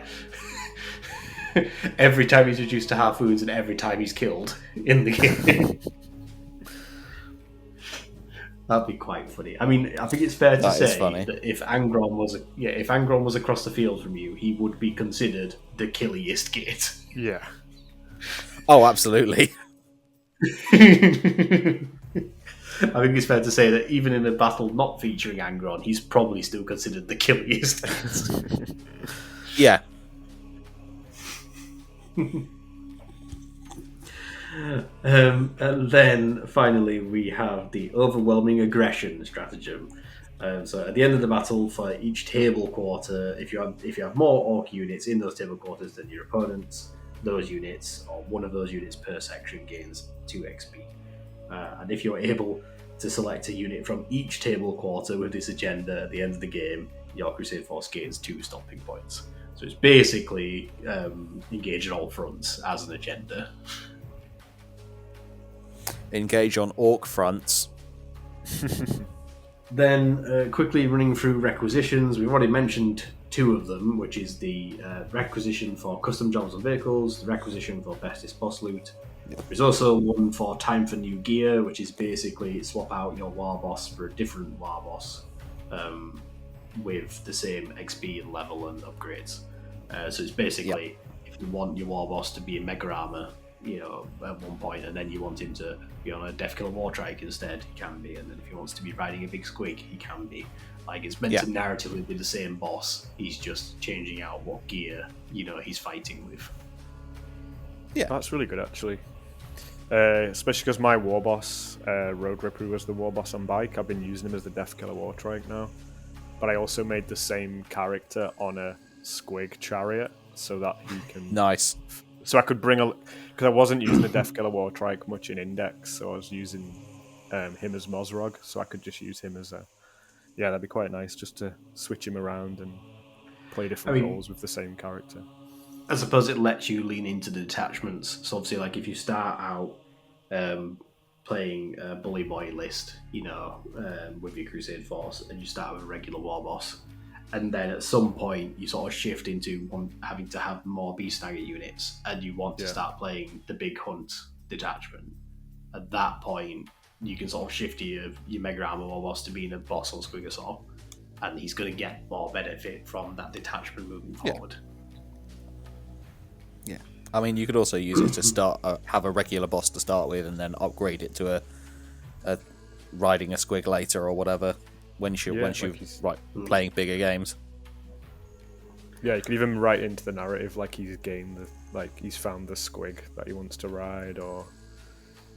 Every time he's reduced to half wounds and every time he's killed in the game. That'd be quite funny. I mean, I think it's fair to say that if Angron was across the field from you, he would be considered the killiest git. Yeah. Oh, absolutely. I think it's fair to say that even in a battle not featuring Angron, he's probably still considered the killiest. Yeah. And then finally we have the overwhelming aggression stratagem. So at the end of the battle, for each table quarter, if you have more orc units in those table quarters than your opponents, those units or one of those units per section gains 2 XP. And if you're able to select a unit from each table quarter with this agenda at the end of the game, your Crusade Force gains 2 stomping points. So it's basically engage on all fronts as an agenda. Engage on orc fronts. Then quickly running through requisitions, we've already mentioned 2 of them, which is the requisition for custom jobs and vehicles, the requisition for bestest boss loot. There's also one for time for new gear, which is basically swap out your war boss for a different war boss with the same XP and level and upgrades. So it's basically if you want your war boss to be in mega armor, at one point, and then you want him to be on a Deathkiller Wartrike instead, he can be. And then if he wants to be riding a big squig, he can be. Like, it's meant to narratively be the same boss. He's just changing out what gear, he's fighting with. Yeah, that's really good, actually. Especially because my war boss, Road Ripper, was the war boss on bike. I've been using him as the Deathkiller Wartrike now. But I also made the same character on a squig chariot so that he can... Nice. So I could bring because I wasn't using the Deathkiller Wartrike much in Index, so I was using him as Mozrog, so I could just use him as a... Yeah, that'd be quite nice, just to switch him around and play different roles with the same character. I suppose it lets you lean into the detachments. So obviously, like, if you start out playing a Bully Boy list, with your Crusade Force, and you start with a regular war boss, and then at some point you sort of shift into having to have more Beast Snagger units, and you want to start playing the Big Hunt detachment. At that point, you can sort of shift your Mega Armor war boss to being a boss on Squigosaur, and he's going to get more benefit from that detachment moving forward. Yeah. I mean, you could also use it to start have a regular boss to start with, and then upgrade it to a riding a squig later or whatever. When you're playing bigger games. Yeah, you could even write into the narrative like he's he's found the squig that he wants to ride, or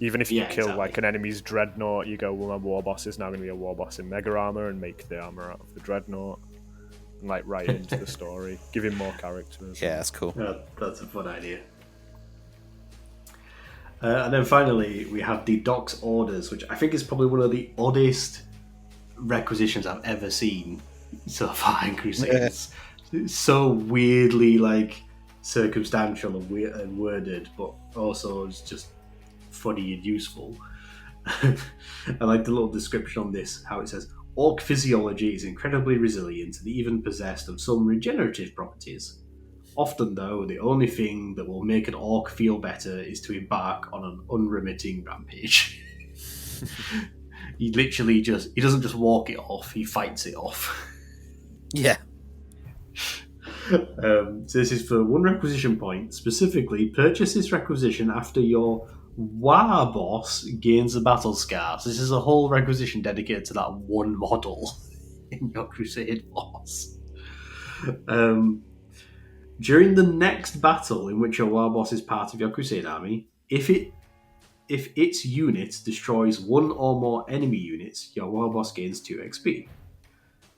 even if you kill like an enemy's dreadnought, you go, well, my war boss is now going to be a war boss in mega armor, and make the armor out of the dreadnought, and like write it into the story, give him more characters. Yeah, that's cool. Yeah, that's a fun idea. And then finally, we have the Doc's Orders, which I think is probably one of the oddest requisitions I've ever seen so far in Crusades. It's so weirdly circumstantial and worded, but also it's just funny and useful. I like the little description on this, how it says, Orc physiology is incredibly resilient and even possessed of some regenerative properties. Often, though, the only thing that will make an orc feel better is to embark on an unremitting rampage. He literally he doesn't just walk it off, he fights it off. Yeah. So this is for 1 requisition point. Specifically, purchase this requisition after your War Boss gains the battle scars. This is a whole requisition dedicated to that one model in your Crusade boss. During the next battle in which your War Boss is part of your Crusade army, if its unit destroys one or more enemy units, your War Boss gains 2 XP.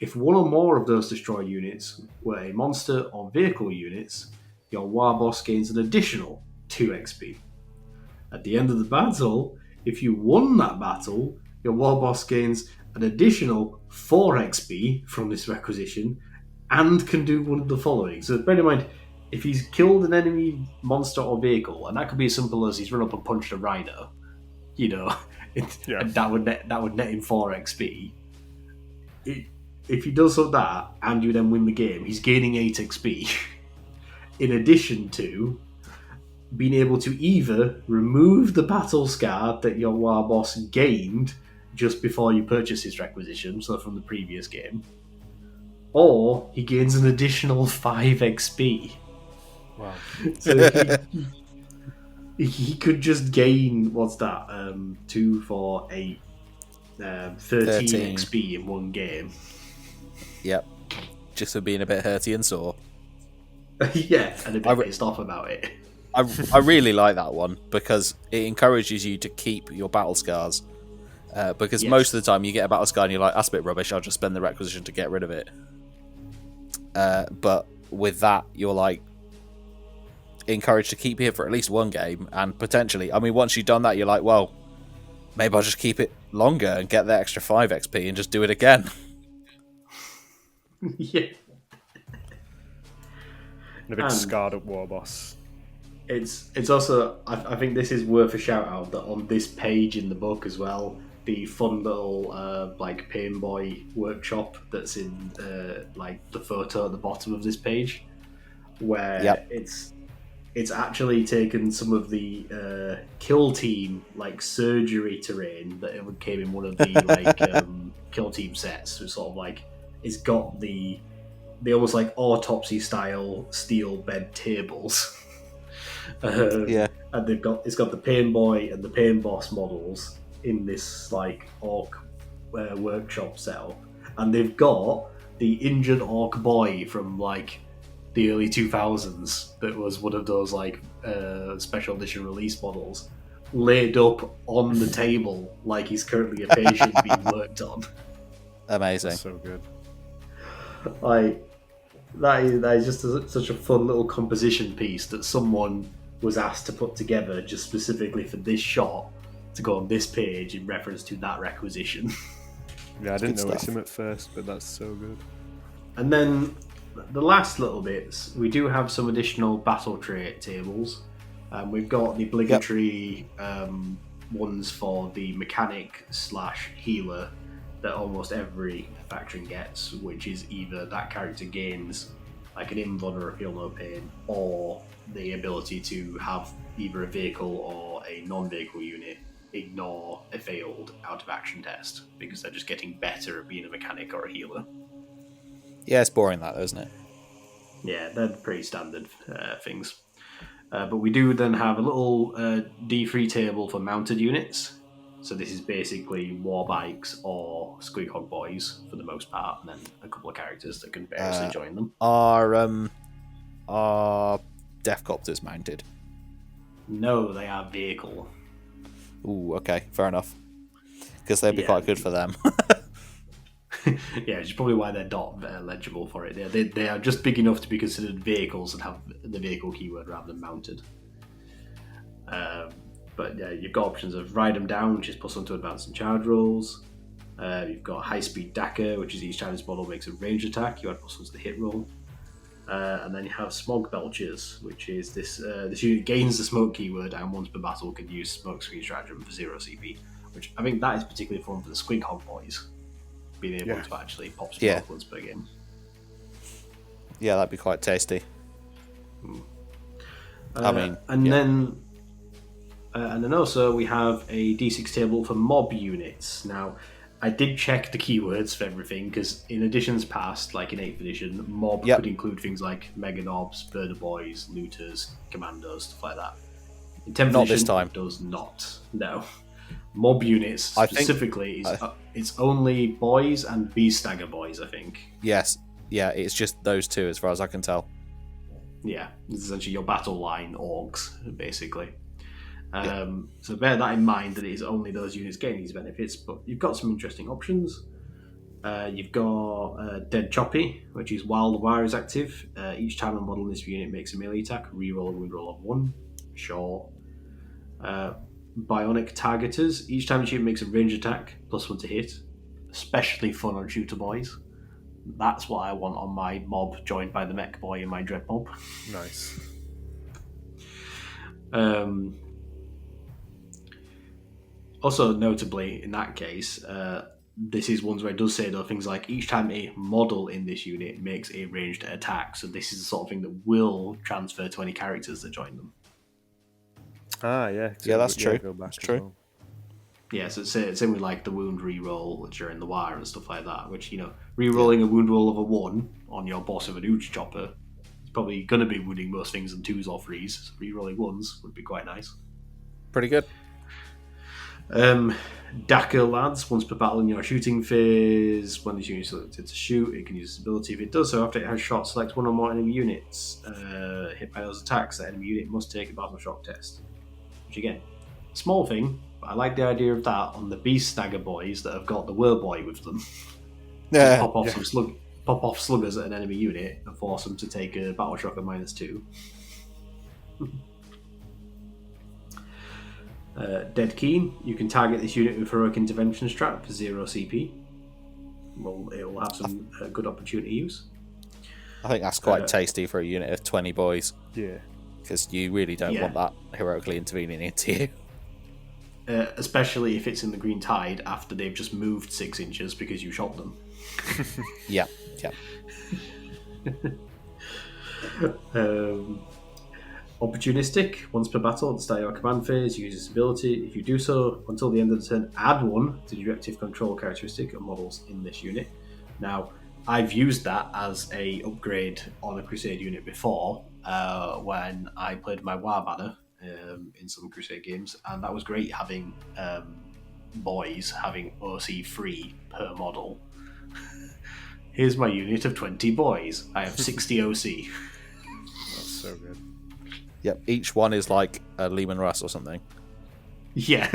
If one or more of those destroyed units were a monster or vehicle units, your War Boss gains an additional 2 XP. At the end of the battle, if you won that battle, your War Boss gains an additional 4 XP from this requisition and can do one of the following. So bear in mind, if he's killed an enemy monster or vehicle, and that could be as simple as he's run up and punched a rhino, and that would net him 4 XP. If he does that and you then win the game, he's gaining 8 XP. In addition to being able to either remove the battle scar that your War Boss gained just before you purchase his requisition, so from the previous game, or he gains an additional 5 XP. Wow. So he could just gain, 2, 4, 8, 13 XP in one game. Yep. Just for being a bit hurty and sore. Yeah, and a bit pissed off about it. I really like that one because it encourages you to keep your battle scars. Because most of the time you get a battle scar and you're like, that's a bit rubbish, I'll just spend the requisition to get rid of it. But with that, you're like encouraged to keep it for at least one game, and potentially, I mean, once you've done that, you're like, well, maybe I'll just keep it longer and get the extra 5 XP and just do it again. Yeah. And a big scarred up War Boss. It's also, I think this is worth a shout out that on this page in the book as well, the fun little Pain Boy workshop that's in the photo at the bottom of this page, where it's actually taken some of the kill team surgery terrain that came in one of the kill team sets. So it's sort of it's got the almost autopsy style steel bed tables. And it's got the Pain Boy and the Pain Boss models in this orc workshop setup, and they've got the injured orc boy from the early 2000s that was one of those special edition release models laid up on the table like he's currently a patient being worked on. Amazing. That's so good. That is just such a fun little composition piece that someone was asked to put together just specifically for this shot to go on this page in reference to that requisition. Yeah, I didn't notice him at first, but that's so good. And then the last little bits, we do have some additional battle trait tables. We've got the obligatory ones for the mechanic / healer that almost every faction gets, which is either that character gains an invuln or a feel no pain, or the ability to have either a vehicle or a non-vehicle unit ignore a failed out of action test because they're just getting better at being a mechanic or a healer. Yeah, it's boring that, isn't it? Yeah, they're pretty standard things. But we do then have a little D3 table for mounted units. So this is basically war bikes or Squeakhog boys for the most part, and then a couple of characters that can variously join them. Are Deathcopters mounted? No, they are vehicle. Ooh, okay, fair enough. Because they'd be quite good for them. Yeah, which is probably why they're not legible for it. They are just big enough to be considered vehicles and have the vehicle keyword rather than mounted. But yeah, you've got options of ride them down, which is plus 1 to advance and charge rolls. You've got high speed Daka, which is each time this model makes a ranged attack, you add plus 1 to the hit roll. And then you have Smog Belchers, which is this unit gains the smoke keyword and once per battle can use smoke screen stratagem for 0 CP, which I think that is particularly fun for the Squeakhog boys, being able to actually pop smoke once per game. Yeah, that'd be quite tasty. And then also we have a D6 table for mob units. Now, I did check the keywords for everything because in editions past, like in 8th edition, mob could include things like Mega Nobs, Birder Boys, Looters, Commandos, stuff like that. In 10th Not edition, this time. it does not. No. Mob units specifically, it's only boys and beast stagger boys, I think. Yes. Yeah, it's just those two as far as I can tell. Yeah, this is essentially your battle line orgs, basically. So bear that in mind that it is only those units getting these benefits, but you've got some interesting options. You've got Dead Choppy, which is while the wire is active, each time a model in this unit makes a melee attack, reroll a wound roll of 1. Sure. Bionic Targeters, each time a unit makes a ranged attack, +1 to hit. Especially fun on shooter boys. That's what I want on my mob, joined by the mech boy in my dread mob. Nice. Also, notably, in that case, this is ones where it does say though things like each time a model in this unit makes a ranged attack. So this is the sort of thing that will transfer to any characters that join them. Ah, yeah. Yeah, that's true. Go back That's true. as well. Yeah, so it's same with like the wound reroll during the wire and stuff like that, which, rerolling a wound roll of a 1 on your boss of an Ooch Chopper is probably going to be wounding most things in 2s or 3s, so rerolling 1s would be quite nice. Pretty good. Dacker Lads, once per battle in your shooting phase, when this unit is selected to shoot, it can use its ability. If it does so after it has shot, select one or more enemy units hit by those attacks. That enemy unit must take a battle shock test. Which again, small thing, but I like the idea of that on the beast stagger boys that have got the Whirlboy with them. Yeah. Pop off sluggers at an enemy unit and force them to take a battle shock at -2. Dead Keen, you can target this unit with Heroic Intervention Strat for 0 CP. Well, it will have some good opportunity use. I think that's quite tasty for a unit of 20 boys. Yeah. Because you really don't want that heroically intervening into you. Especially if it's in the Green Tide after they've just moved 6 inches because you shot them. Yeah. Opportunistic, once per battle at the start of your command phase, use this ability. If you do so until the end of the turn, add 1 to the directive control characteristic of models in this unit. Now, I've used that as a upgrade on a Crusade unit before when I played my War Banner in some Crusade games, and that was great having boys having OC free per model. Here's my unit of 20 boys. I have 60 OC. That's so good. Yep, each one is like a Lehman Russ or something. Yeah.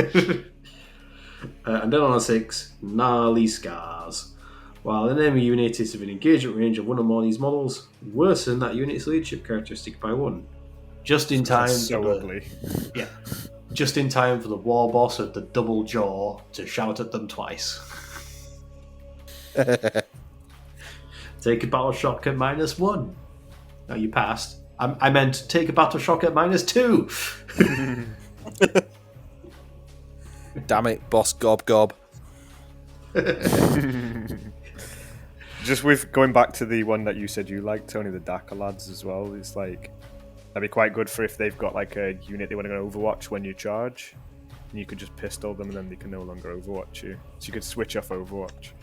And then on a 6, Gnarly Scars. While an enemy unit is within engagement range of one or more of these models, worsen that unit's leadership characteristic by 1. Just in time. That's so ugly. Yeah. Just in time for the war boss of the double jaw to shout at them twice. Take a battle shock at -1. No, you passed. I meant take a battle shock at -2. Damn it, boss gob. Just with going back to the one that you said you liked, Tony, the Dacker Lads as well, it's like that'd be quite good for if they've got like a unit they want to go Overwatch when you charge, and you could just pistol them and then they can no longer Overwatch you. So you could switch off Overwatch.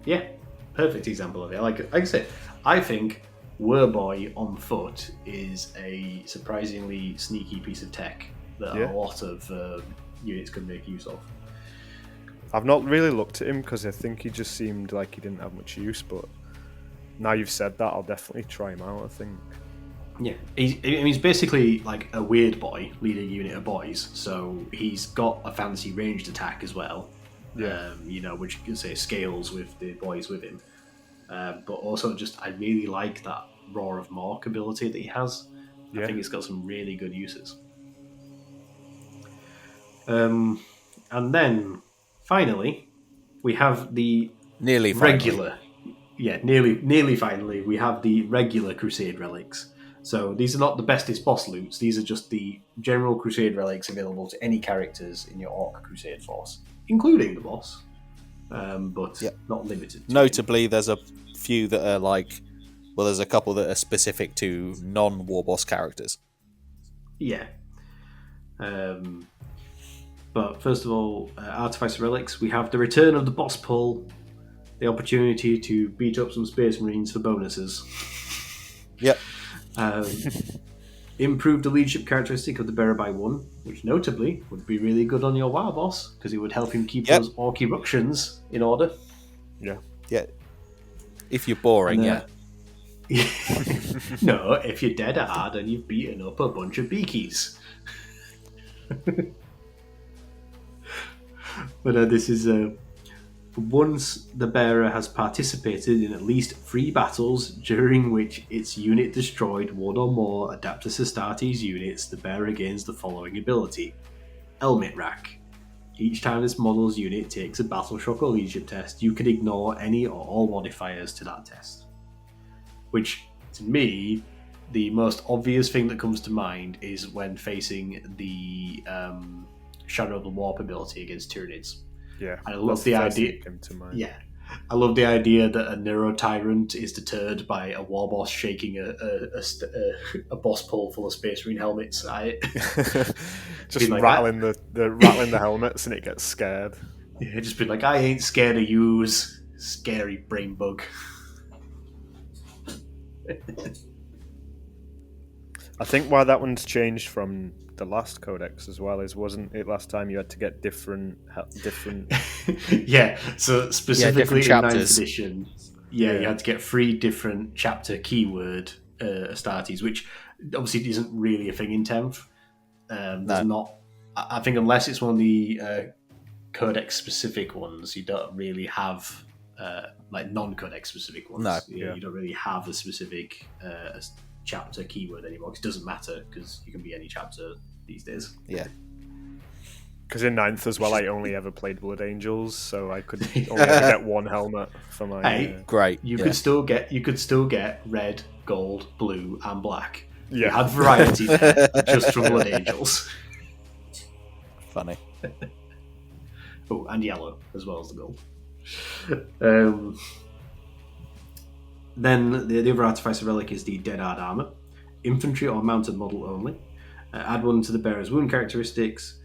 Yeah, perfect example of it. Like I said, I think Whirlboy on foot is a surprisingly sneaky piece of tech that a lot of units can make use of. I've not really looked at him because I think he just seemed like he didn't have much use, but now you've said that, I'll definitely try him out, I think. Yeah, he's basically like a weird boy, leading a unit of boys, so he's got a fancy ranged attack as well, which you can say scales with the boys with him. But also just, I really like that Roar of Mork ability that he has. I think it's got some really good uses. And then, finally, we have the Nearly finally, we have the regular Crusade relics. So these are not the bestest boss loots, these are just the general Crusade relics available to any characters in your Orc Crusade force, including the boss. But not limited to. Notably, there's a few that are like, well, there's a couple that are specific to non-war boss characters. Yeah. But first of all, Artifacts and Relics, we have the return of the boss pull, the opportunity to beat up some Space Marines for bonuses. Yep. Improve the leadership characteristic of the bearer by 1, which notably would be really good on your WoW boss, because it would help him keep those orc eruptions in order. Yeah. Yeah. If you're boring, yeah. No, if you're dead hard and you've beaten up a bunch of beakies. But this is once the bearer has participated in at least 3 battles during which its unit destroyed 1 or more Adeptus Astartes units, the bearer gains the following ability: Helmet Rack. Each time this model's unit takes a battle shock or leadership test, you can ignore any or all modifiers to that test. Which, to me, the most obvious thing that comes to mind is when facing the Shadow of the Warp ability against Tyranids. Yeah, and I love the idea. Yeah, I love the idea that a Nero Tyrant is deterred by a war boss shaking a boss pole full of Space Marine helmets. Just like rattling the helmets, and it gets scared. Yeah, just be like, I ain't scared of yous, scary brain bug. I think why that one's changed from the last codex as well is, wasn't it last time you had to get different yeah, so specifically in 9th edition, you had to get 3 different chapter keyword Astartes, which obviously isn't really a thing in 10th. There's not, I think, unless it's one of the codex specific ones, you don't really have like non-codex specific ones. No. You don't really have a specific chapter keyword anymore, because it doesn't matter, because you can be any chapter these days. Yeah. Because in 9th as well, I only ever played Blood Angels, so I could only ever get 1 helmet for my. Great. You could still get red, gold, blue, and black. Yeah. You had variety there, just from Blood Angels. Funny. Oh, and yellow as well as the gold. Then the other Artificer Relic is the Dead Hard Armor. Infantry or mounted model only. Add 1 to the bearer's wound characteristics.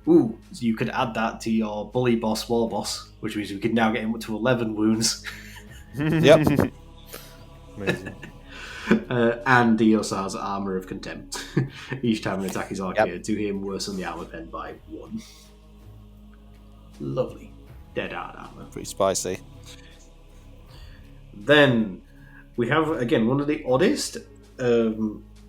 Ooh, so you could add that to your Bully Boss War Boss, which means we could now get him up to 11 wounds. Yep. Amazing. And he also has Armor of Contempt. Each time an attack is arcade, to him worsen the armor pen by 1. Lovely. Dead Hard Armor. Pretty spicy. Then we have, again, one of the oddest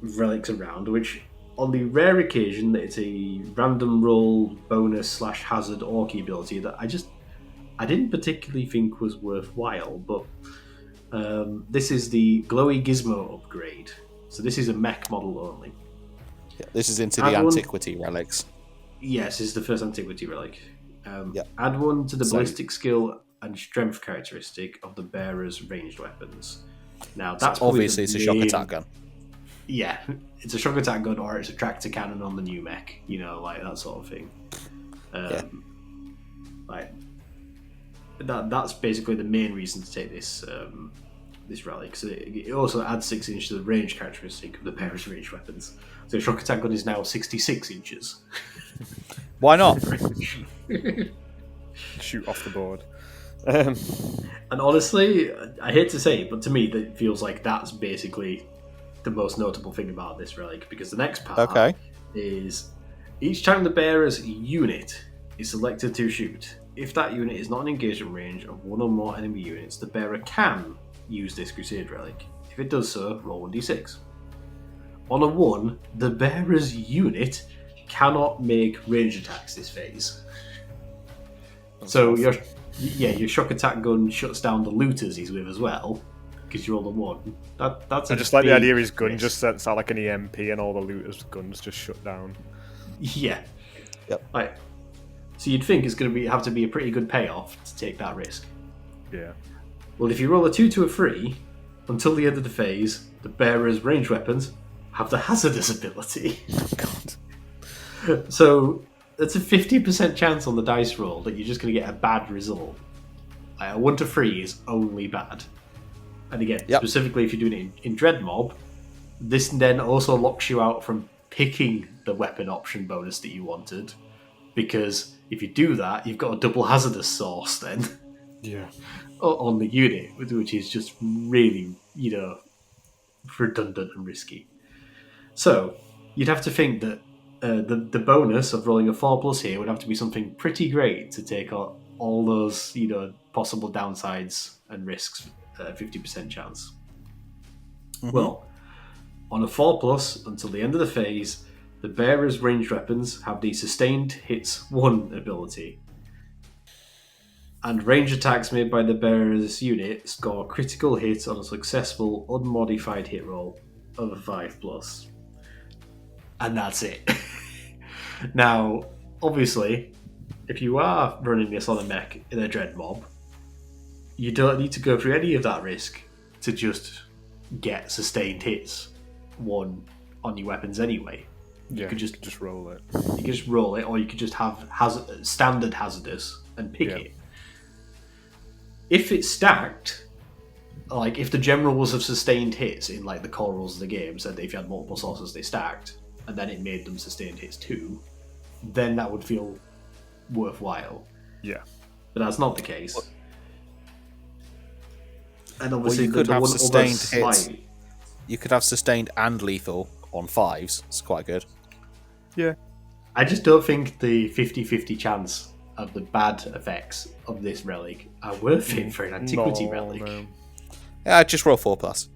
relics around, which on the rare occasion that it's a random roll bonus / hazard orky ability that I didn't particularly think was worthwhile, but this is the Glowy Gizmo upgrade. So this is a mech model only. Yeah, this is into the Antiquity relics. Yes, this is the first Antiquity relic. Add 1 to the ballistic skill and strength characteristic of the bearer's ranged weapons. Now that's obviously it's a shock attack gun. Yeah, it's a shock attack gun, or it's a tractor cannon on the new mech. Like that sort of thing. Like that's basically the main reason to take this this relic. So it also adds 6 inches to the range characteristic of the bearer's ranged weapons. So the shock attack gun is now 66 inches. Why not? Shoot off the board. And honestly, I hate to say it, but to me, that feels like that's basically the most notable thing about this relic, because the next part is each time the bearer's unit is selected to shoot, if that unit is not in engagement range of 1 or more enemy units, the bearer can use this Crusade relic. If it does so, roll 1d6. On a 1, the bearer's unit cannot make range attacks this phase. So your shock attack gun shuts down the looters he's with as well, because you roll a 1. That's I just like the idea his gun just sets out like an EMP and all the looters' guns just shut down. Yeah. Yep. Right. So you'd think it's going to have to be a pretty good payoff to take that risk. Yeah. Well, if you roll a 2 to a 3, until the end of the phase, the bearer's ranged weapons have the hazardous ability. Oh, God. So it's a 50% chance on the dice roll that you're just going to get a bad result. Like a 1 to 3 is only bad. And again, specifically if you're doing it in Dread Mob, this then also locks you out from picking the weapon option bonus that you wanted, because if you do that, you've got a double hazardous source then. Yeah. On the unit, which is just really, redundant and risky. So, you'd have to think that the bonus of rolling a 4+ here would have to be something pretty great to take on all those, possible downsides and risks at a 50% chance. Mhm. Well, on a 4+ until the end of the phase, the bearer's ranged weapons have the Sustained Hits 1 ability. And range attacks made by the bearer's unit score critical hits on a successful unmodified hit roll of a 5+. And that's it. Now, obviously, if you are running this on a mech in a dread mob, you don't need to go through any of that risk to just get sustained hits 1 on your weapons anyway. You could just roll it. You could just roll it, or you could just have standard hazardous and pick it. If it's stacked, like if the general rules of sustained hits in like the core rules of the game said that if you had multiple sources they stacked, and then it made them sustained hits too, then that would feel worthwhile. Yeah. But that's not the case. And obviously you could the have one sustained other hits. You could have sustained and lethal on 5s. It's quite good. Yeah. I just don't think the 50-50 chance of the bad effects of this relic are worth it for an antiquity relic. No. Yeah, just roll 4+.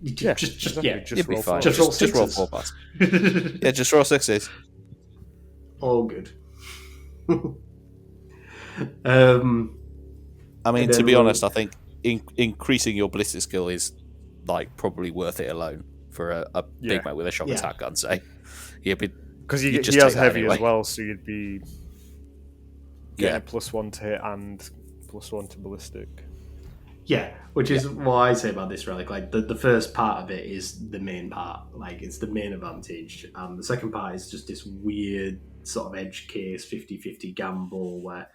Just You'd be fine. Just roll Just roll sixes. 4+. Yeah, just roll 6s. All good. I mean, to be honest, I think increasing your ballistic skill is like probably worth it alone for a big mate with a shock attack gun. Say, because he just has take that heavy anyway. as well, so you'd be getting +1 to hit and +1 to ballistic. Yeah, which is what I say about this relic. Like the first part of it is the main part, like it's the main advantage. The second part is just this weird sort of edge case 50-50 gamble where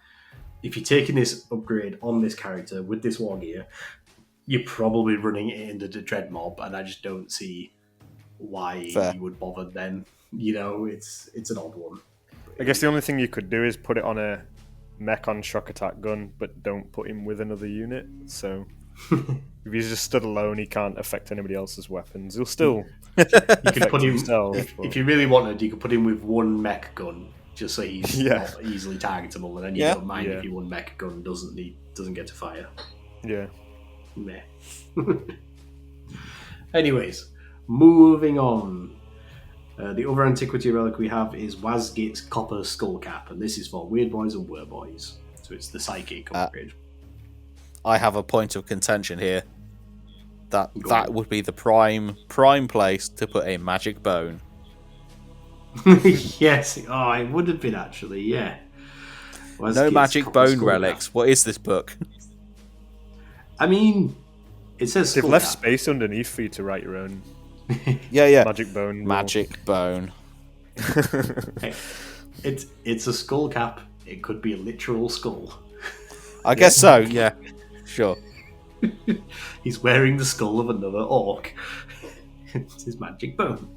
if you're taking this upgrade on this character with this war gear, you're probably running it into the dread mob, and I just don't see why you would bother then. It's an odd one. I guess the only thing you could do is put it on a mech on shock attack gun, but don't put him with another unit. So if he's just stood alone, he can't affect anybody else's weapons. He'll still You could put him himself. if you really wanted, you could put him with one mech gun, just so he's not easily targetable, and then you don't mind if your one mech gun doesn't get to fire. Yeah. Meh. Anyways, moving on. The other antiquity relic we have is Wasgit's Copper Skull Cap, and this is for Weird Boys and Wereboys. So it's the psychic upgrade. I have a point of contention here. That would be the prime place to put a magic bone. Yes, it would have been actually, yeah. No magic bone relics. Cap. What is this book? I mean, it says they've left space underneath for you to write your own. Yeah. Magic bone. Magic bone. Hey, it's a skull cap. It could be a literal skull. I guess so. Yeah, sure. He's wearing the skull of another orc. It's his magic bone.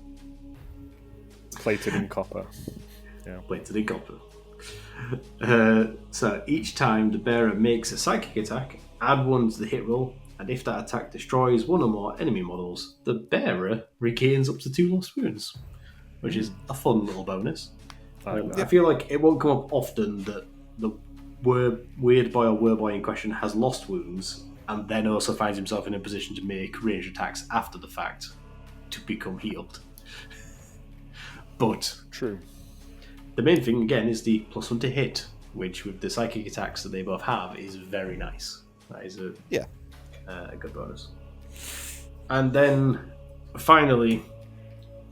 Plated in copper. Yeah. Plated in copper. So each time the bearer makes a psychic attack, add 1 to the hit roll, and if that attack destroys 1 or more enemy models, the bearer regains up to 2 lost wounds, which is a fun little bonus. I feel like it won't come up often that the weird boy or wereboy in question has lost wounds and then also finds himself in a position to make ranged attacks after the fact to become healed. But true. The main thing again is the +1 to hit, which with the psychic attacks that they both have is very nice. That is a good bonus. And then finally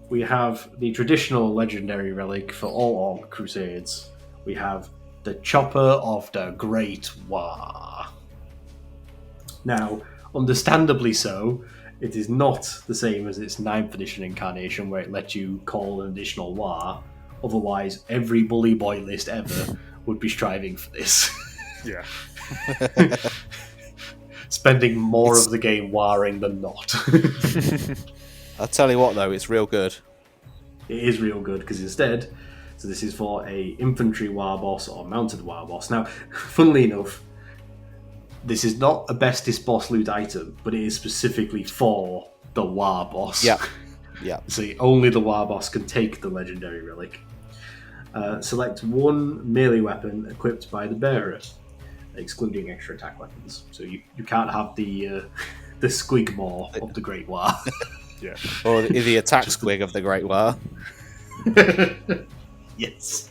we have the traditional legendary relic for all Orc Crusades. We have the Chopper of the Great War. Now, understandably so, it is not the same as its 9th edition incarnation where it lets you call an additional war. Otherwise, every bully boy list ever would be striving for this. Yeah. Spending more of the game warring than not. I'll tell you what, though, it's real good. It is real good because instead, so this is for a infantry war boss or mounted war boss. Now, funnily enough, this is not a bestest boss loot item, but it is specifically for the war boss. Yeah. Yeah. See, only the War Boss can take the legendary relic. Select one melee weapon equipped by the bearer, excluding extra attack weapons. So you can't have the Squigmaw of the Great War. Yeah. Or the attack squig of the Great War. Yes.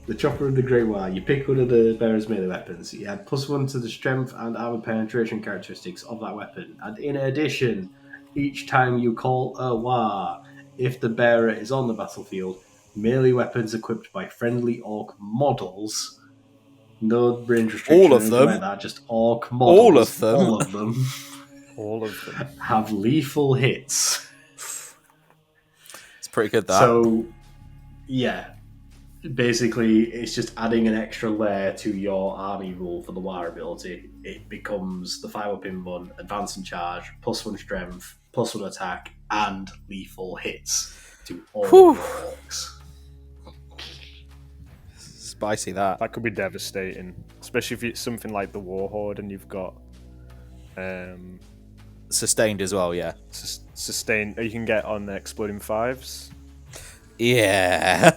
The Chopper of the Great War. You pick one of the bearer's melee weapons. You add +1 to the strength and armor penetration characteristics of that weapon. And in addition, each time you call a war, if the bearer is on the battlefield, melee weapons equipped by friendly orc models, no range restrictions, All of them? like that, just orc models. All of them? All of them. All of them. Have lethal hits. It's pretty good, that. So, yeah. Basically, it's just adding an extra layer to your army rule for the war ability. It becomes the 5-up-in one, advance and charge, +1 strength, +1 attack, and lethal hits to all Whew. orcs. Spicy, that. That could be devastating, especially if it's something like the Warhorde and you've got Sustained as well, yeah. sustain. You can get on the exploding 5s. Yeah.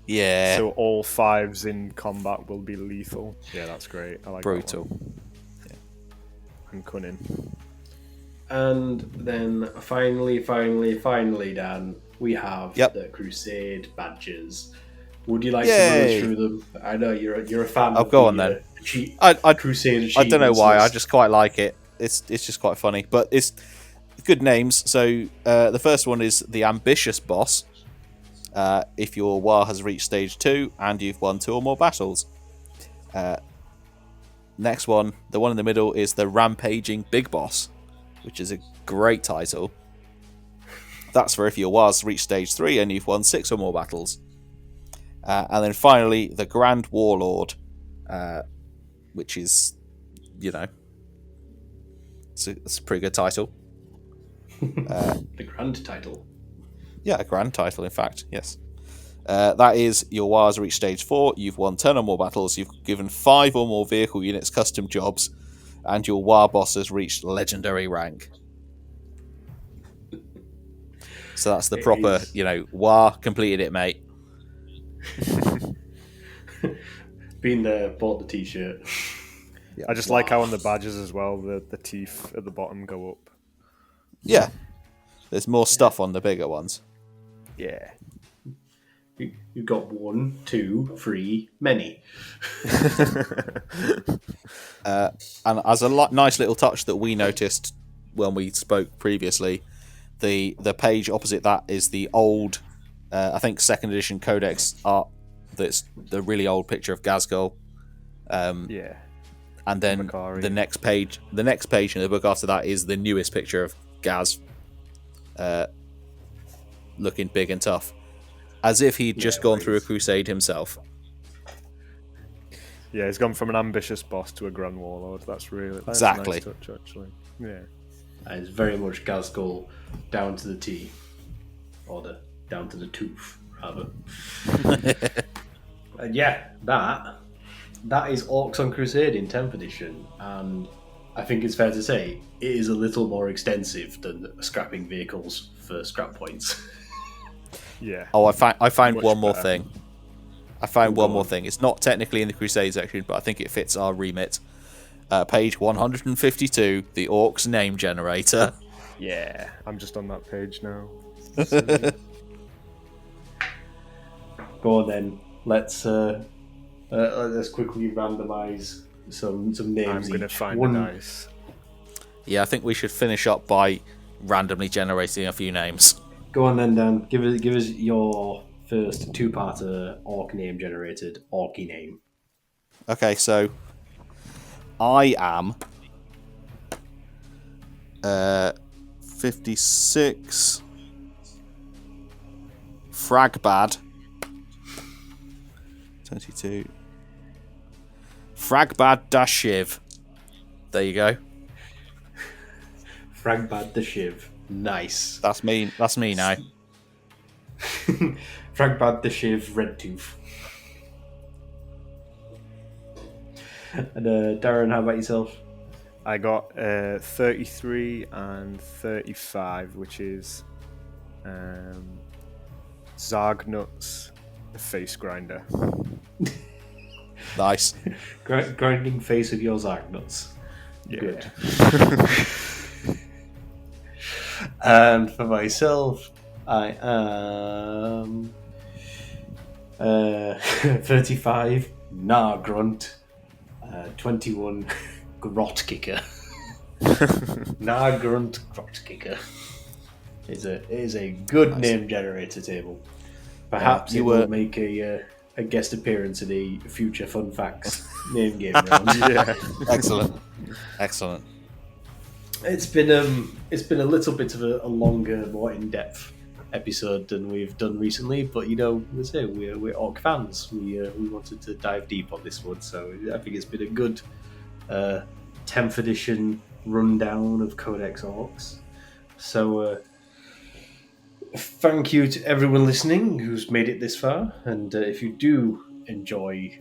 Yeah. So all 5s in combat will be lethal. Yeah, that's great. I like Brutal. that one. Yeah. And cunning. And then finally, Dan, we have the Crusade badges. Would you like to run us through them? I know you're a fan. I'll of go the, on then. Crusade achievements. I don't know why. I just quite like it. It's just quite funny, but it's good names. So the first one is the Ambitious Boss. If your war has reached stage 2 and you've won 2 or more battles. Next one, the one in the middle, is the Rampaging Big Boss, which is a great title. That's for if your war's reached stage 3 and you've won 6 or more battles. And then finally, the Grand Warlord, which is, it's a pretty good title. The grand title. Yeah, a grand title, in fact, yes. That is, your war has reached stage 4, you've won 10 or more battles, you've given 5 or more vehicle units custom jobs, and your war boss has reached legendary rank. So that's the proper, war, completed it, mate. Been there, bought the t-shirt. Yeah, I just like how on the badges as well, the teeth at the bottom go up. Yeah. There's more stuff on the bigger ones. Yeah. You've got 1, 2, 3, many. And as a nice little touch that we noticed when we spoke previously, the page opposite that is the old, I think 2nd edition Codex art. That's the really old picture of Gazgul. Yeah. And then Makari. the next page in the book after that is the newest picture of Gaz, looking big and tough, as if he'd just gone through a crusade himself. Yeah, he's gone from an ambitious boss to a Grand Warlord. That's Exactly. a nice touch, actually. Yeah. And it's very much Gazgul down to the T, or down to the tooth, rather. And yeah, that is Orcs on Crusade in 10th edition, and I think it's fair to say it is a little more extensive than scrapping vehicles for scrap points. Yeah. Oh, I found Much one more better. thing. It's not technically in the Crusade section, but I think it fits our remit. Page 152, the Orcs name generator. Yeah. I'm just on that page now. Go on then, let's quickly randomise some names. I'm going to each. find One, a dice. Yeah, I think we should finish up by randomly generating a few names. Go on then, Dan. Give us your first 2-parter orc name generated orky name. Okay, so I am 56 Fragbad 22 Fragbad Dashiv. There you go. Fragbad the Shiv. Nice. That's me now. Fragbad the Shiv Redtooth. And Darryn, how about yourself? I got 33 and 35, which is Zargnuts, the face grinder. Nice. Grinding face of your Zargnuts. Yeah. Good. And for myself, I am 35 Gnar Grunt, 21 Grot Kicker. Gnar Grunt Grot Kicker is a good Nice. name generator table. Perhaps you it will were- make a guest appearance in a future Fun Facts name game round. Yeah. Excellent. It's been a little bit of a longer, more in-depth episode than we've done recently, but we're Orc fans. We wanted to dive deep on this one, so I think it's been a good 10th edition rundown of Codex Orks. So thank you to everyone listening who's made it this far, and if you do enjoy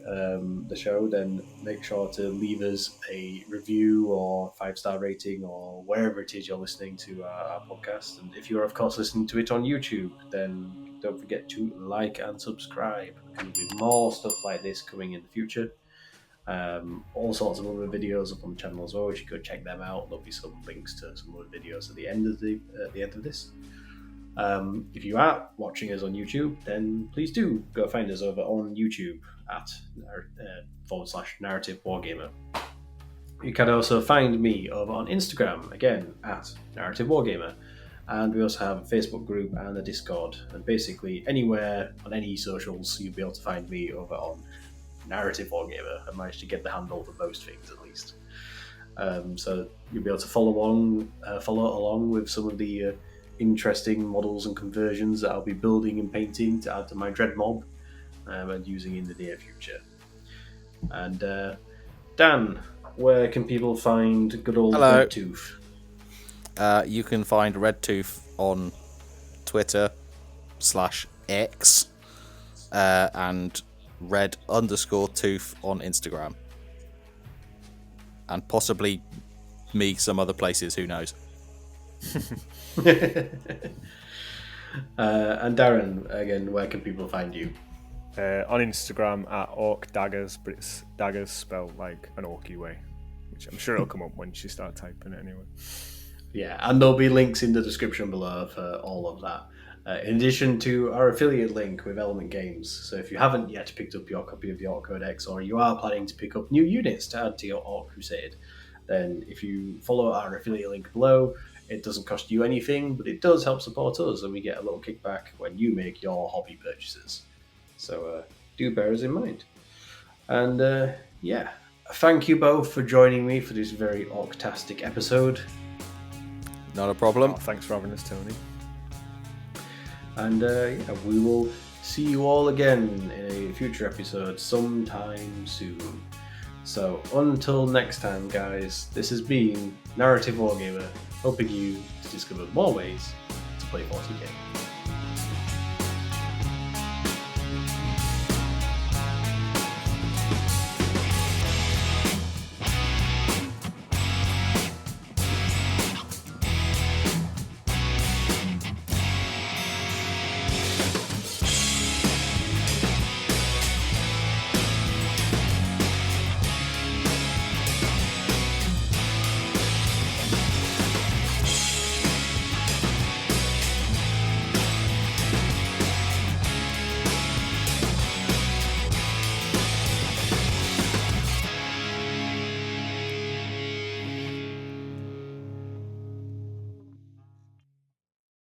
the show, then make sure to leave us a review or 5-star rating or wherever it is you're listening to our podcast. And if you're of course listening to it on YouTube, then don't forget to like and subscribe. There'll be more stuff like this coming in the future. All sorts of other videos up on the channel as well. You should go check them out. There'll be some links to some other videos at the end of this. If you are watching us on YouTube, then please do go find us over on YouTube at /Narrative Wargamer. You can also find me over on Instagram, again, at Narrative Wargamer. And we also have a Facebook group and a Discord. And basically, anywhere on any socials, you'll be able to find me over on Narrative Wargamer. I managed to get the handle for most things, at least. So you'll be able to follow along with some of the interesting models and conversions that I'll be building and painting to add to my Dread Mob and using in the near future. And Dan, where can people find good old Hello. Red Tooth? You can find Red Tooth on Twitter /X and red_tooth on Instagram. And possibly me some other places, who knows. And Darryn, again, where can people find you? On Instagram at Orc Daggers, but it's daggers spelled like an orky way, which I'm sure it'll come up once you start typing it anyway. Yeah, and there'll be links in the description below for all of that. In addition to our affiliate link with Element Games. So if you haven't yet picked up your copy of the Orc Codex, or you are planning to pick up new units to add to your Orc Crusade, then if you follow our affiliate link below, it doesn't cost you anything, but it does help support us, and we get a little kickback when you make your hobby purchases. So do bear us in mind. And thank you both for joining me for this very Orctastic episode. Not a problem. Oh, thanks for having us, Tony. And we will see you all again in a future episode sometime soon. So until next time, guys, this has been Narrative Wargamer, helping you to discover more ways to play 40k.